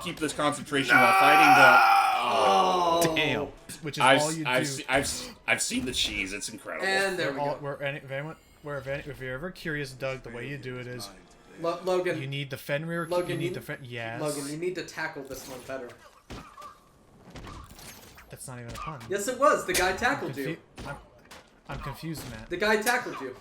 keep this concentration while fighting the. Oh, Damn. Which is all you do. I've seen the cheese. It's incredible. and there we go. If you're ever curious, Doug, the way you do it is Logan, you need the Fenrir. Logan, you need the yes. Logan, you need to tackle this one better. That's not even a pun. Yes, it was. The guy tackled you. I'm confused, Matt. The guy tackled you.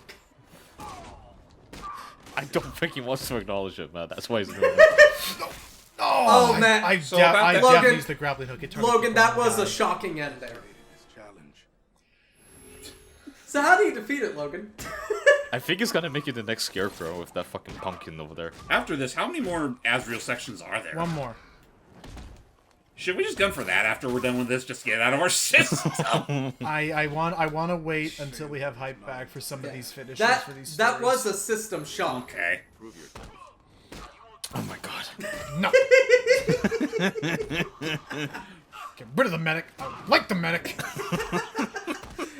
I don't think he wants to acknowledge it, man. That's why he's doing it. Oh, man. I So about that- definitely Logan- used the grappling hook. It turned Logan, out that to be was wrong a guy. shocking end there. This challenge. So how do you defeat it, Logan? I think it's gonna make you the next Scarecrow with that fucking pumpkin over there. After this, how many more Azrael sections are there? One more. Should we just gun for that after we're done with this? Just get it out of our system. I want to wait until we have hype back for some of these finishes That for these that stories. was a system shock. Okay. Oh my god. No. Get rid of the medic. I like the medic.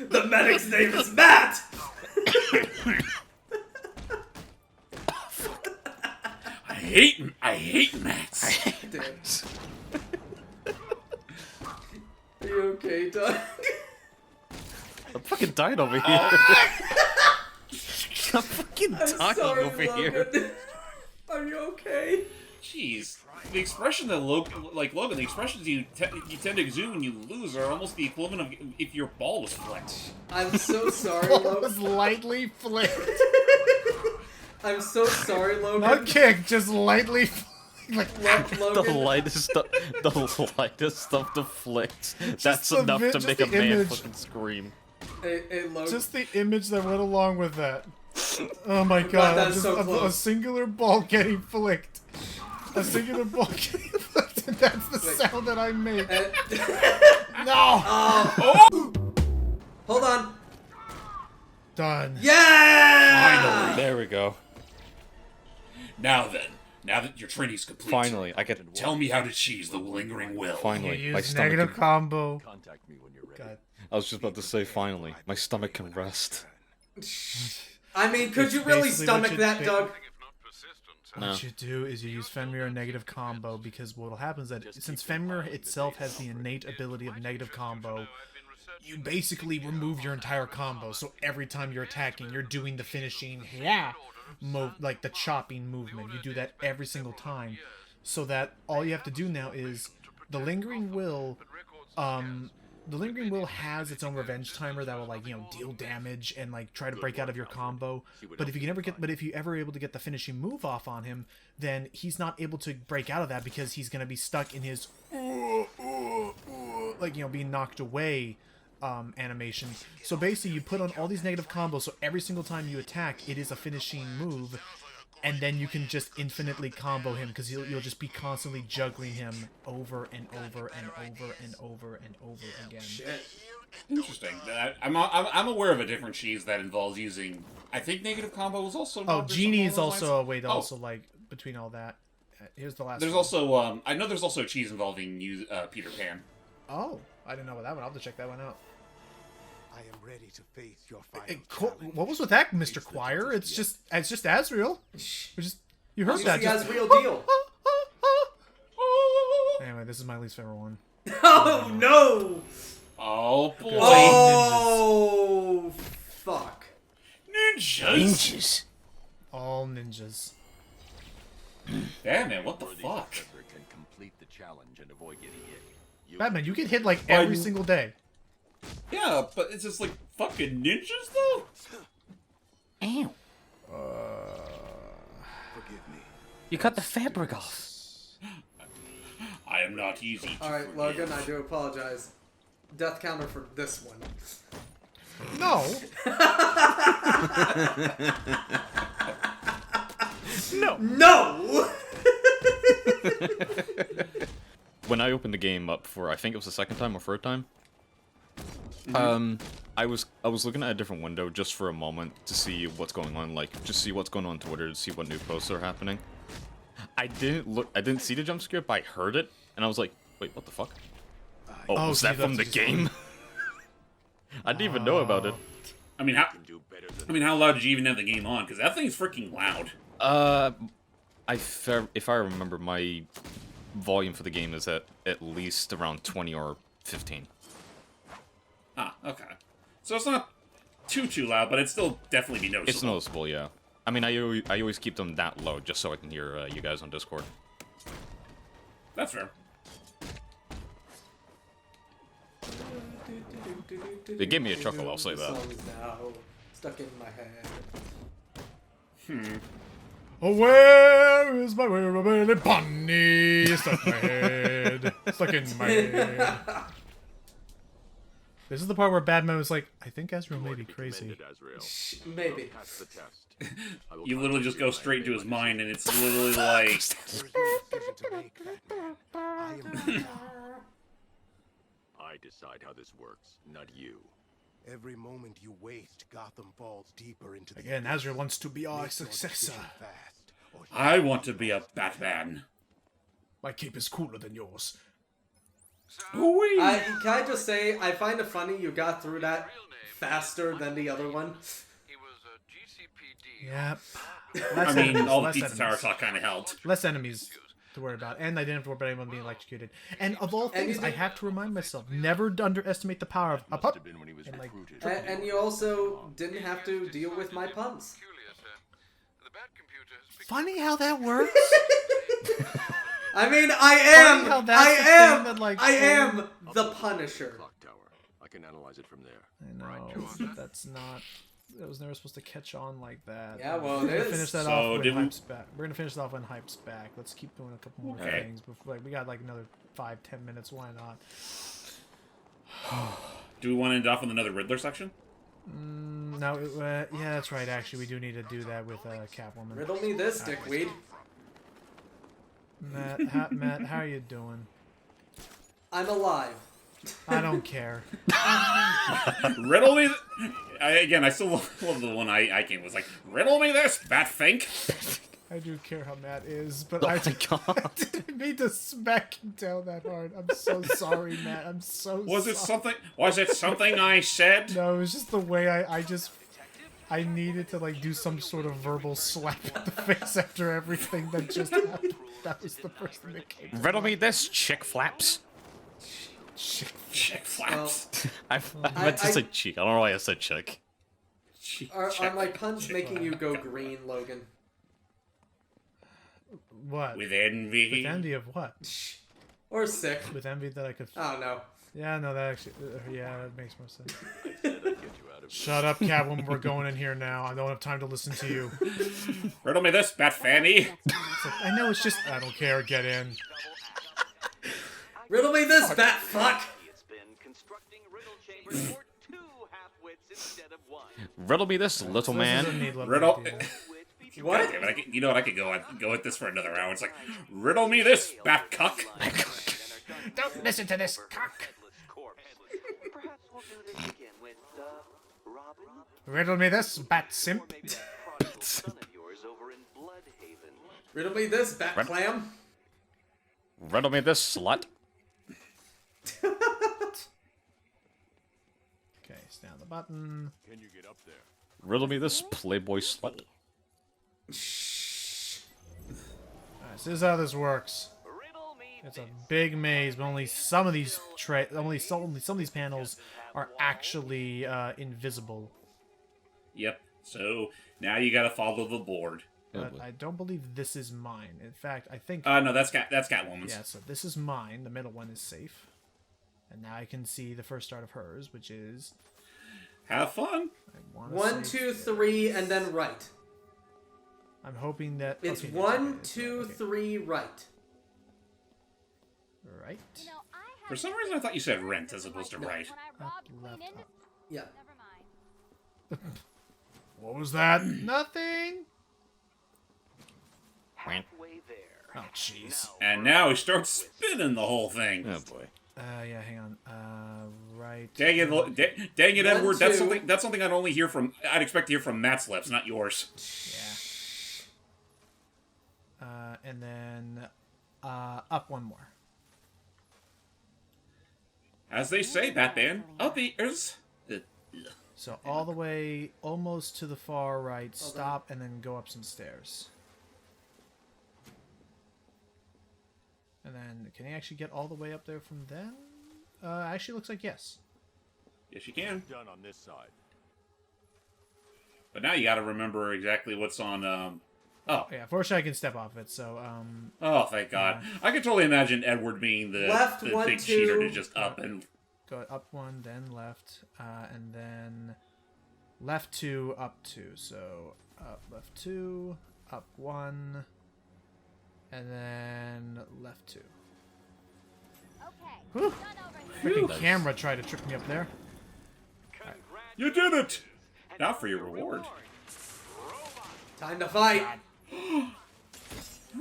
The medic's name is Matt. I hate Mats. Damn. Are you okay, Doug? I'm fucking dying over here. I'm fucking I'm dying sorry, over Logan. here. Are you okay? Jeez, the expression that Logan, the expressions you tend to exude when you lose are almost the equivalent of if your ball was flicked. I'm so sorry, It Logan. was lightly flicked. I'm so sorry, Logan. Not kicked, just lightly like Logan. The lightest stuff deflects. That's the enough to just make a the man image. fucking scream. Hey, Logan. just the image that went along with that. Oh my God, god, that's just so a close. singular ball getting flicked. A singular ball getting flicked, and that's the Wait. sound that I make. No. No! Hold on. Done. Yeah! There we go. Now that your training's complete, Finally, I get. tell me how to cheese the lingering will. You Finally, my use stomach. negative combo. Contact me when you're ready. God. I was just about to say, finally, my stomach can rest. I mean, could It's you really basically stomach what that, you- Doug? No. What you do is you use Fenrir negative combo, because what will happen is that since Fenrir itself has the innate ability of negative combo, you basically remove your entire combo. So every time you're attacking, you're doing the finishing, like the chopping movement. You do that every single time. So that all you have to do now is the lingering will. The lingering will has its own revenge timer that will, like, you know, deal damage and like try to break out of your combo. But if you ever able to get the finishing move off on him, then he's not able to break out of that because he's gonna be stuck in his like, you know, being knocked away animation. So basically, you put on all these negative combos, so every single time you attack, it is a finishing move. And then you can just infinitely combo him because you'll just be constantly juggling him over and over and over and over and over again. Interesting. I'm aware of a different cheese that involves using. I think negative combo is also. Oh, or Genie something is along those also lines. a way to Oh, also, like, between all that. Here's the last There's one. also I know there's also a cheese involving Peter Pan. Oh, I didn't know about that one. I'll have to check that one out. I am ready to face your final Hey, challenge. what was with that, Mr. Choir? It's just Azrael. You heard It's that? the Just, Azrael deal. Anyway, this is my least favorite one. Oh, no! Oh boy! Oh, fuck. Ninjas! All ninjas. Damn man, what the fuck? Can complete the challenge and avoid getting hit. You Batman, you get hit like every single day. Yeah, but it's just like fucking ninjas though. Ow. forgive me. You cut the fabric off. I am not easy to Alright, forgive. Logan, I do apologize. Death counter for this one. No. No! When I opened the game up for, I think it was the second time or third time, I was looking at a different window just for a moment to see what's going on, like just see what's going on Twitter, to see what new posts are happening. I didn't see the jump scare, but I heard it, and I was like, wait, what the fuck? Oh, Oh, was see, that from the that's game? I didn't even know about it. I mean, how loud did you even have the game on? Because that thing's freaking loud. If I remember, my volume for the game is at least around 20 or 15. Ah, okay. So it's not too loud, but it's still definitely be noticeable. It's noticeable, yeah. I mean, I always keep them that low just so I can hear you guys on Discord. That's fair. They gave me a chuckle, I'll say that. The song is now stuck in my head. Oh, where is my wearable bunny? Stuck in my head. Stuck in my head. This is the part where Batman was like, I think Azrael may be crazy. Maybe. You literally just go straight into his mind, and it's literally like... I decide how this works, not you. Every moment you waste, Gotham falls deeper into the Again, Azrael wants to be our successor. I want to be a Batman. My cape is cooler than yours. Can I just say, I find it funny you got through that faster than the other one. Yep. I mean, all the less Pizza enemies. Tower talk kind of helped. Less enemies to worry about, and I didn't have to worry about anyone being electrocuted. And of all things, I have to remind myself, never underestimate the power of a pup. And, like, And you also didn't have to deal with my puns. funny how that works. I mean, Funny how that's the thing that, like, I am the Punisher. Clock tower. I can analyze it from there. I know, but that's not. That was never supposed to catch on like that. Yeah, well, we're it gonna is. finish that So, off when did we- Hype's back. We're gonna finish that off when Hype's back. Let's keep doing a couple more Okay. things. Before, like, we got like another 5-10 minutes. Why not? Do we want to end off with another Riddler section? No, yeah, that's right. Actually, we do need to do that with Catwoman. Riddle me this, dickweed. Matt, how are you doing? I'm alive. I don't care. Riddle me... I still love the one I came was like, riddle me this, Batfink. I do care how Matt is, but Oh I my god. didn't mean to smack him down that hard. I'm so sorry, Matt. I'm so Was sorry. it something I said? No, it was just the way I needed to like do some sort of verbal slap in the face after everything that just happened. That was the first thing that came to Riddle me this, chick flaps. Chick flaps. I meant to say cheek. I don't know why I said chick. Are my puns making you go green, Logan? What? With envy. With envy of what? Or sick? With envy that I could... Oh, no. Yeah, no, that actually... yeah, that makes more sense. Shut up, Catwoman. We're going in here now. I don't have time to listen to you. Riddle me this, Batfanny. I know, it's just... I don't care. Get in. Riddle me this, Batfuck! Riddle me this, little man. Riddle... What? God damn it, you know what? I could go at this for another hour. It's like, riddle me this, Batcuck. Don't listen to this cock. Riddle me this, Bat Simp. Riddle me this, Bat Clam. Riddle me this, slut. Okay, stand on the button. Can you get up there? Riddle me this, playboy slut. Alright, so this is how this works. It's a big maze, but only some of these only some of these panels are actually invisible. Yep. So now you gotta follow the board. But I don't believe this is mine. In fact, I think... No, that's Catwoman's. Yeah, so this is mine. The middle one is safe. And now I can see the first start of hers, which is... Have fun. 1, 2, 3, and then right. I'm hoping that... It's okay, 1, 2, 3, right. Right. For some reason, I thought you said rent as opposed to right. Up, left, up. Yeah. What was that? Nothing. Oh, jeez. And now he starts spinning the whole thing. Oh boy. Yeah, hang on. Right. Dang it, Edward. 1, 2. That's something I'd expect to hear from Matt's lips, not yours. and then up one more. As they say, Batman, up ears. So all the way almost to the far right, stop, and then go up some stairs. And then, can he actually get all the way up there from then? Actually looks like yes. Yes, you can. Done on this side. But now you gotta remember exactly what's on, Oh. Yeah, fortunately I can step off it, so, Oh, thank God. I could totally imagine Edward being the big cheater to just up and... Go up one, then left, and then left two, up two. So up, left two, up one, and then left two. Whew. Freaking camera tried to trip me up there. Right. You did it! Now for your reward. Time to fight!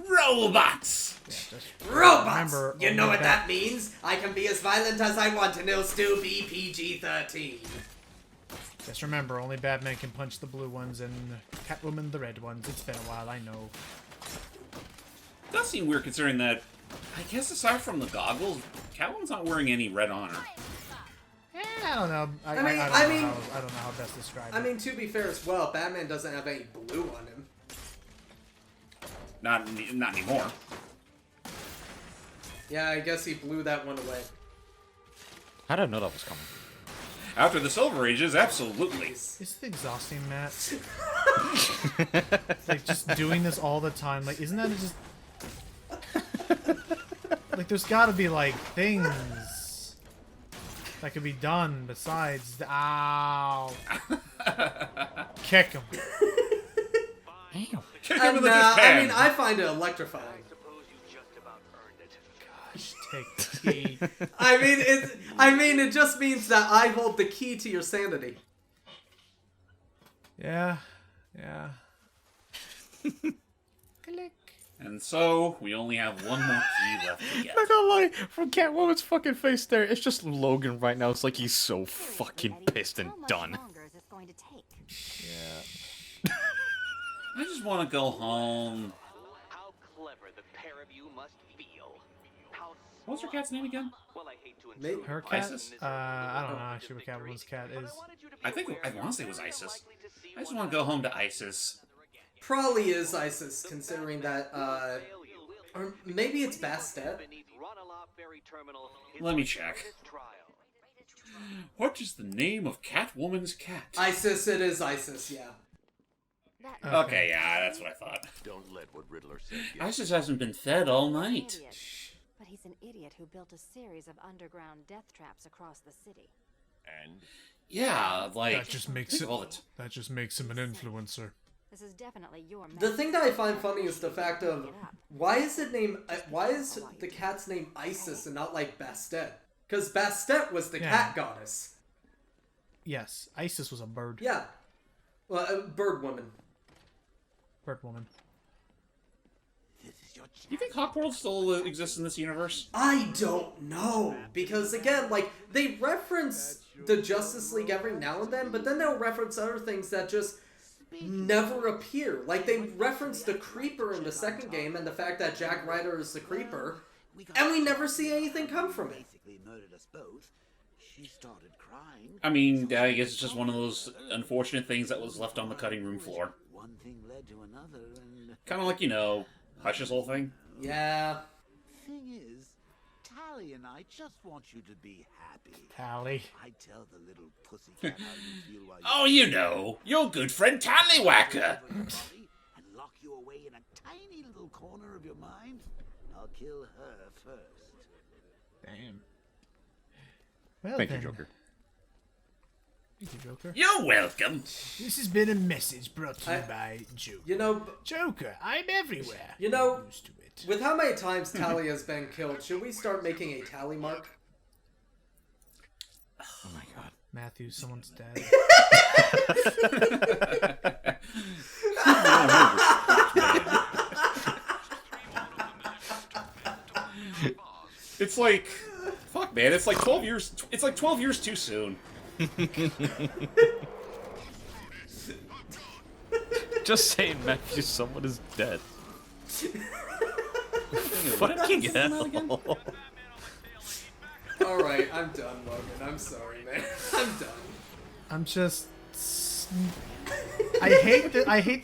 Robots! Yeah, Robots! You know what that means? I can be as violent as I want and it'll still be PG-13. Just remember, only Batman can punch the blue ones and Catwoman the red ones. It's been a while, I know. It does seem weird considering that, I guess aside from the goggles, Catwoman's not wearing any red on her. I don't know. I don't know how best to describe it. I mean, to be fair as well, Batman doesn't have any blue on him. Not anymore. Yeah, I guess he blew that one away. I didn't know that was coming. After the Silver Ages, absolutely. Is it exhausting, Matt? Like, just doing this all the time. Like, isn't that just... Like, there's gotta be, like, things that could be done besides... Ow! Kick him. Damn. Kick him in the pan. I mean, I find it electrifying. Gosh, take the key. I mean, it just means that I hold the key to your sanity. Yeah. Yeah. Click. And so, we only have one more key left to get. Not gonna lie, from Catwoman's fucking face there, it's just Logan right now. It's like he's so fucking pissed and done. Yeah. I just want to go home. How clever the pair of you must feel. What's her cat's name again? Well, I hate to Her cat? Isis? I don't know actually what Catwoman's cat is. I want to say it was Isis. I just want to go home to Isis. Probably is Isis, considering that, or maybe it's Bastet. Let me check. What is the name of Catwoman's cat? Isis, it is Isis, yeah. Okay, yeah, that's what I thought. Don't let what Riddler said get Isis hasn't been fed all night. But he's an idiot who built a series of underground death traps across the city. And? Yeah, like... That just makes him an influencer. This is definitely your mess. The thing that I find funny is the fact of why is the cat's name Isis and not like Bastet? Because Bastet was the cat goddess. Yes, Isis was a bird. Yeah, well, a bird woman. Bird woman. You think Hawkworld still exists in this universe? I don't know, because again, like, they reference the Justice League every now and then, but then they'll reference other things that just never appear. Like, they referenced the Creeper in the second game and the fact that Jack Ryder is the Creeper, and we never see anything come from it. I mean, I guess it's just one of those unfortunate things that was left on the cutting room floor. One thing led to another, and Kind of like, you know, Hush's whole thing. Yeah. thing is, Tally and I just want you to be happy. Tally. I tell the little pussycat how you feel while Oh, you know, your good friend Tallywhacker. and lock you away in a tiny little corner of your mind. I'll kill her first. Damn. Well, Thank you, then. Joker. Thank you, Joker. You're welcome. This has been a message brought to you by Joker. You know, Joker, I'm everywhere. You know, I'm used to it. With how many times Tally has been killed, should we start making a tally mark? Oh my god. Matthew, someone's dead. It's like, fuck, man. It's like 12 years. It's like 12 years too soon. Just saying, Matthew, someone is dead. Fucking hell. Alright, I'm done, Logan. I'm sorry, man. I'm done. I'm just. I hate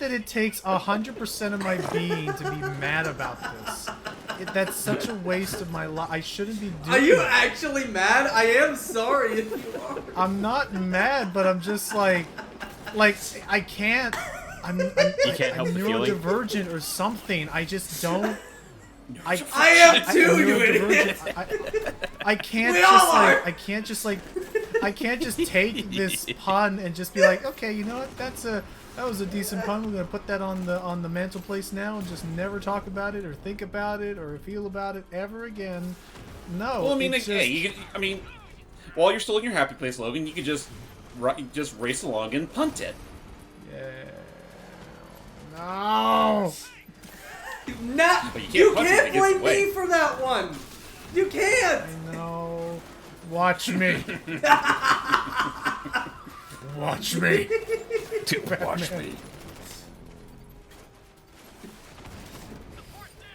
that it takes 100% of my being to be mad about this. That's such a waste of my life. I shouldn't be doing. Are you that. actually mad? I am sorry if you are. I'm not mad, but I'm just like I can't. I'm You can't help the feeling. neurodivergent or something. I just don't. I am too, you idiot. I can't We just all like. are. I can't just take this pun and just be like, okay, you know what? That was a decent pun. We're gonna put that on the mantelpiece now and just never talk about it or think about it or feel about it ever again. No. Well, I mean, it's hey, just- you can, while you're still in your happy place, Logan, you could just race along and punt it. Yeah. No. Nah, But you punch it, can't it gets blame away. me for that one. You can't. I know. Watch me. Watch me. Watch me.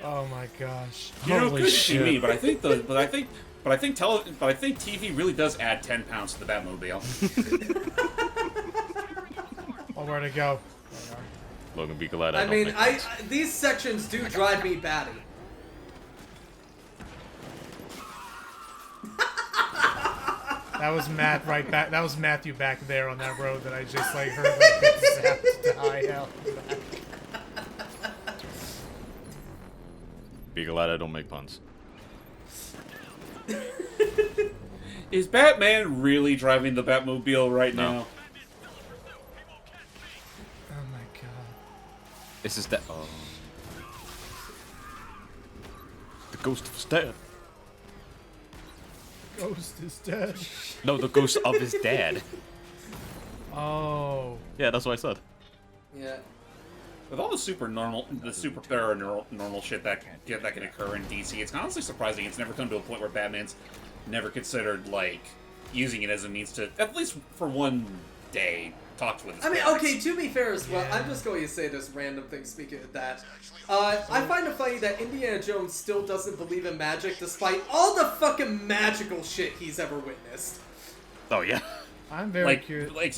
Oh my gosh. You know, Holy good shit. TV, but I think TV really does add 10 pounds to the Batmobile. Oh, where'd it go? Logan, be glad I don't mean, make these sections do drive me batty. That was Matt right back. That was Matthew back there on that road that I just like heard like get zapped to high hell. Be glad I don't make puns. Is Batman really driving the Batmobile right No. now? Oh my god. This is that. Oh. The ghost of his dad. Ghost is dead. No, the ghost of his dad. Oh. Yeah, that's what I said. Yeah. With all the super normal shit that can occur in DC, it's honestly surprising it's never come to a point where Batman's never considered like using it as a means to, at least for one day, talk with his I mean, parents. okay, to be fair as well, Yeah. I'm just going to say this random thing speaking of that. I find it funny that Indiana Jones still doesn't believe in magic despite all the fucking magical shit he's ever witnessed. Oh yeah. I'm very like, curious. like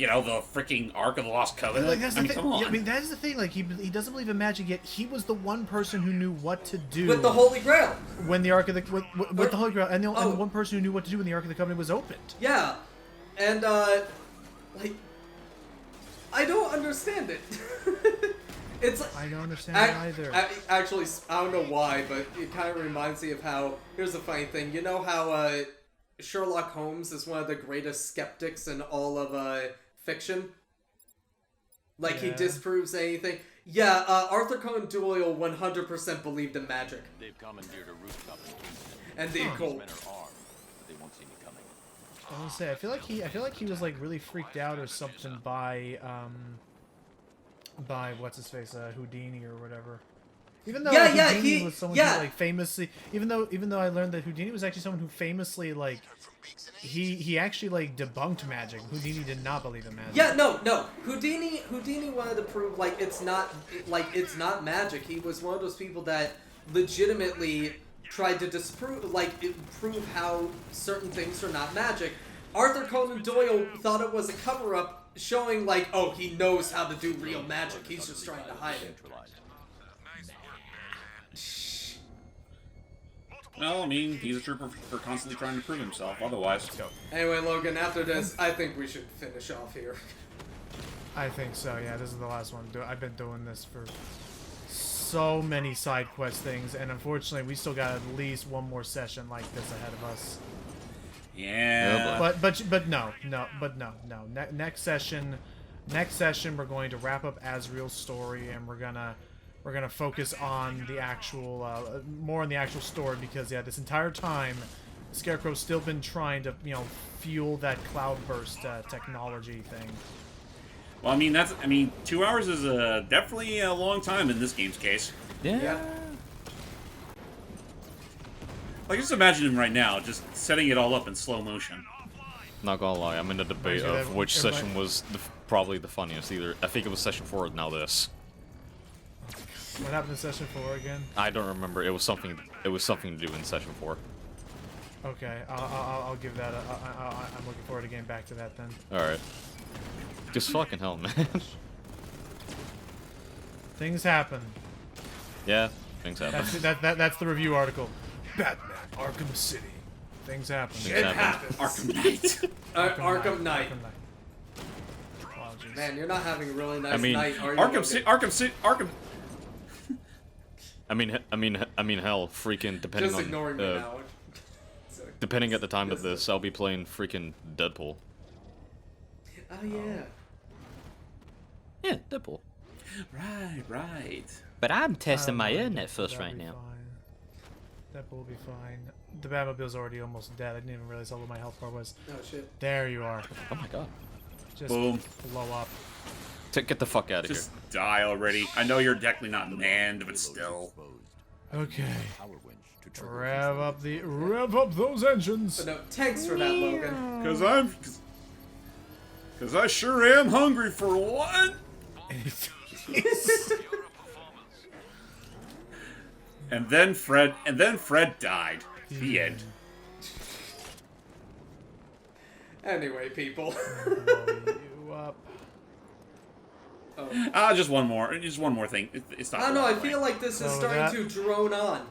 you know, the freaking Ark of the Lost Covenant. Like, that's I the mean, thing. come on. Yeah, I mean, that's the thing. Like, he doesn't believe in magic yet. He was the one person who knew what to do With the Holy Grail. when the Ark of the with the Holy Grail, and the Oh. one person who knew what to do when the Ark of the Covenant was opened. Yeah. And, like, I don't understand it. It's like, I don't understand it either. Actually, I don't know why, but it kind of reminds me of how, here's a funny thing, you know how, Sherlock Holmes is one of the greatest skeptics in all of, fiction? Like, he Yeah. disproves anything. Yeah, Arthur Conan Doyle 100% believed in magic. They've commandeered a rooftop in Kingston. And the These occult. men are armed, but they won't see me coming. I was gonna say, I feel like he was like really freaked out or something by what's his face, Houdini or whatever. Even though Houdini was someone who like famously, even though I learned that Houdini was actually someone who famously like he actually like debunked magic. Houdini did not believe in magic. Yeah, no. Houdini wanted to prove it's not magic. He was one of those people that legitimately tried to disprove, prove how certain things are not magic. Arthur Conan Doyle thought it was a cover-up, showing oh, he knows how to do real magic. He's just trying to hide it. No, I mean, he's a trooper for constantly trying to prove himself. Otherwise, Anyway, Logan, after this, I think we should finish off here. I think so. Yeah, this is the last one. I've been doing this for so many side quest things, and unfortunately, we still got at least one more session like this ahead of us. yeah. But no. Next session, we're going to wrap up Azrael's story, and we're gonna focus on the actual, more on the actual story, because yeah, this entire time, Scarecrow's still been trying to, fuel that cloudburst technology thing. Well, I mean, 2 hours is definitely a long time in this game's case. Yeah. Like, just imagine him right now, just setting it all up in slow motion. Not gonna lie, I'm in a debate of which session was probably the funniest. I think it was session 4, now this. What happened in session 4 again? I don't remember. It was something. It was something to do in session 4. Okay, I'll give that. I'm looking forward to getting back to that then. All right. Just fucking hell, man. Things happen. Yeah, things happen. That's the review article. Batman: Arkham City. Things happen. Things happen. Arkham Knight. Arkham Knight. Arkham Knight. Apologies. Man, you're not having a really nice I mean, night, are you? Arkham. I mean, hell, freaking depending Just on ignoring me now. depending at the time of this, I'll be playing freaking Deadpool. Oh yeah. Yeah, Deadpool. Right. But I'm testing my internet first That'll right be now. Fine. Deadpool will be fine. The Batmobile's already almost dead. I didn't even realize how low my health bar was. Oh shit. There you are. Oh my god. Just Boom. blow up. Get the fuck out of Just here. die already. I know you're technically not manned, but still. Okay. Rev up those engines. But no, thanks for that, Logan. Cause I sure am hungry for one. And then Fred died. The end. Anyway, people. Blow you up. Just one more thing. It's not. I don't know. I feel like this is So starting to drone on.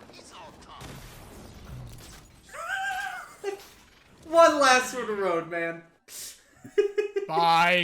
One last for the road, man. Bye.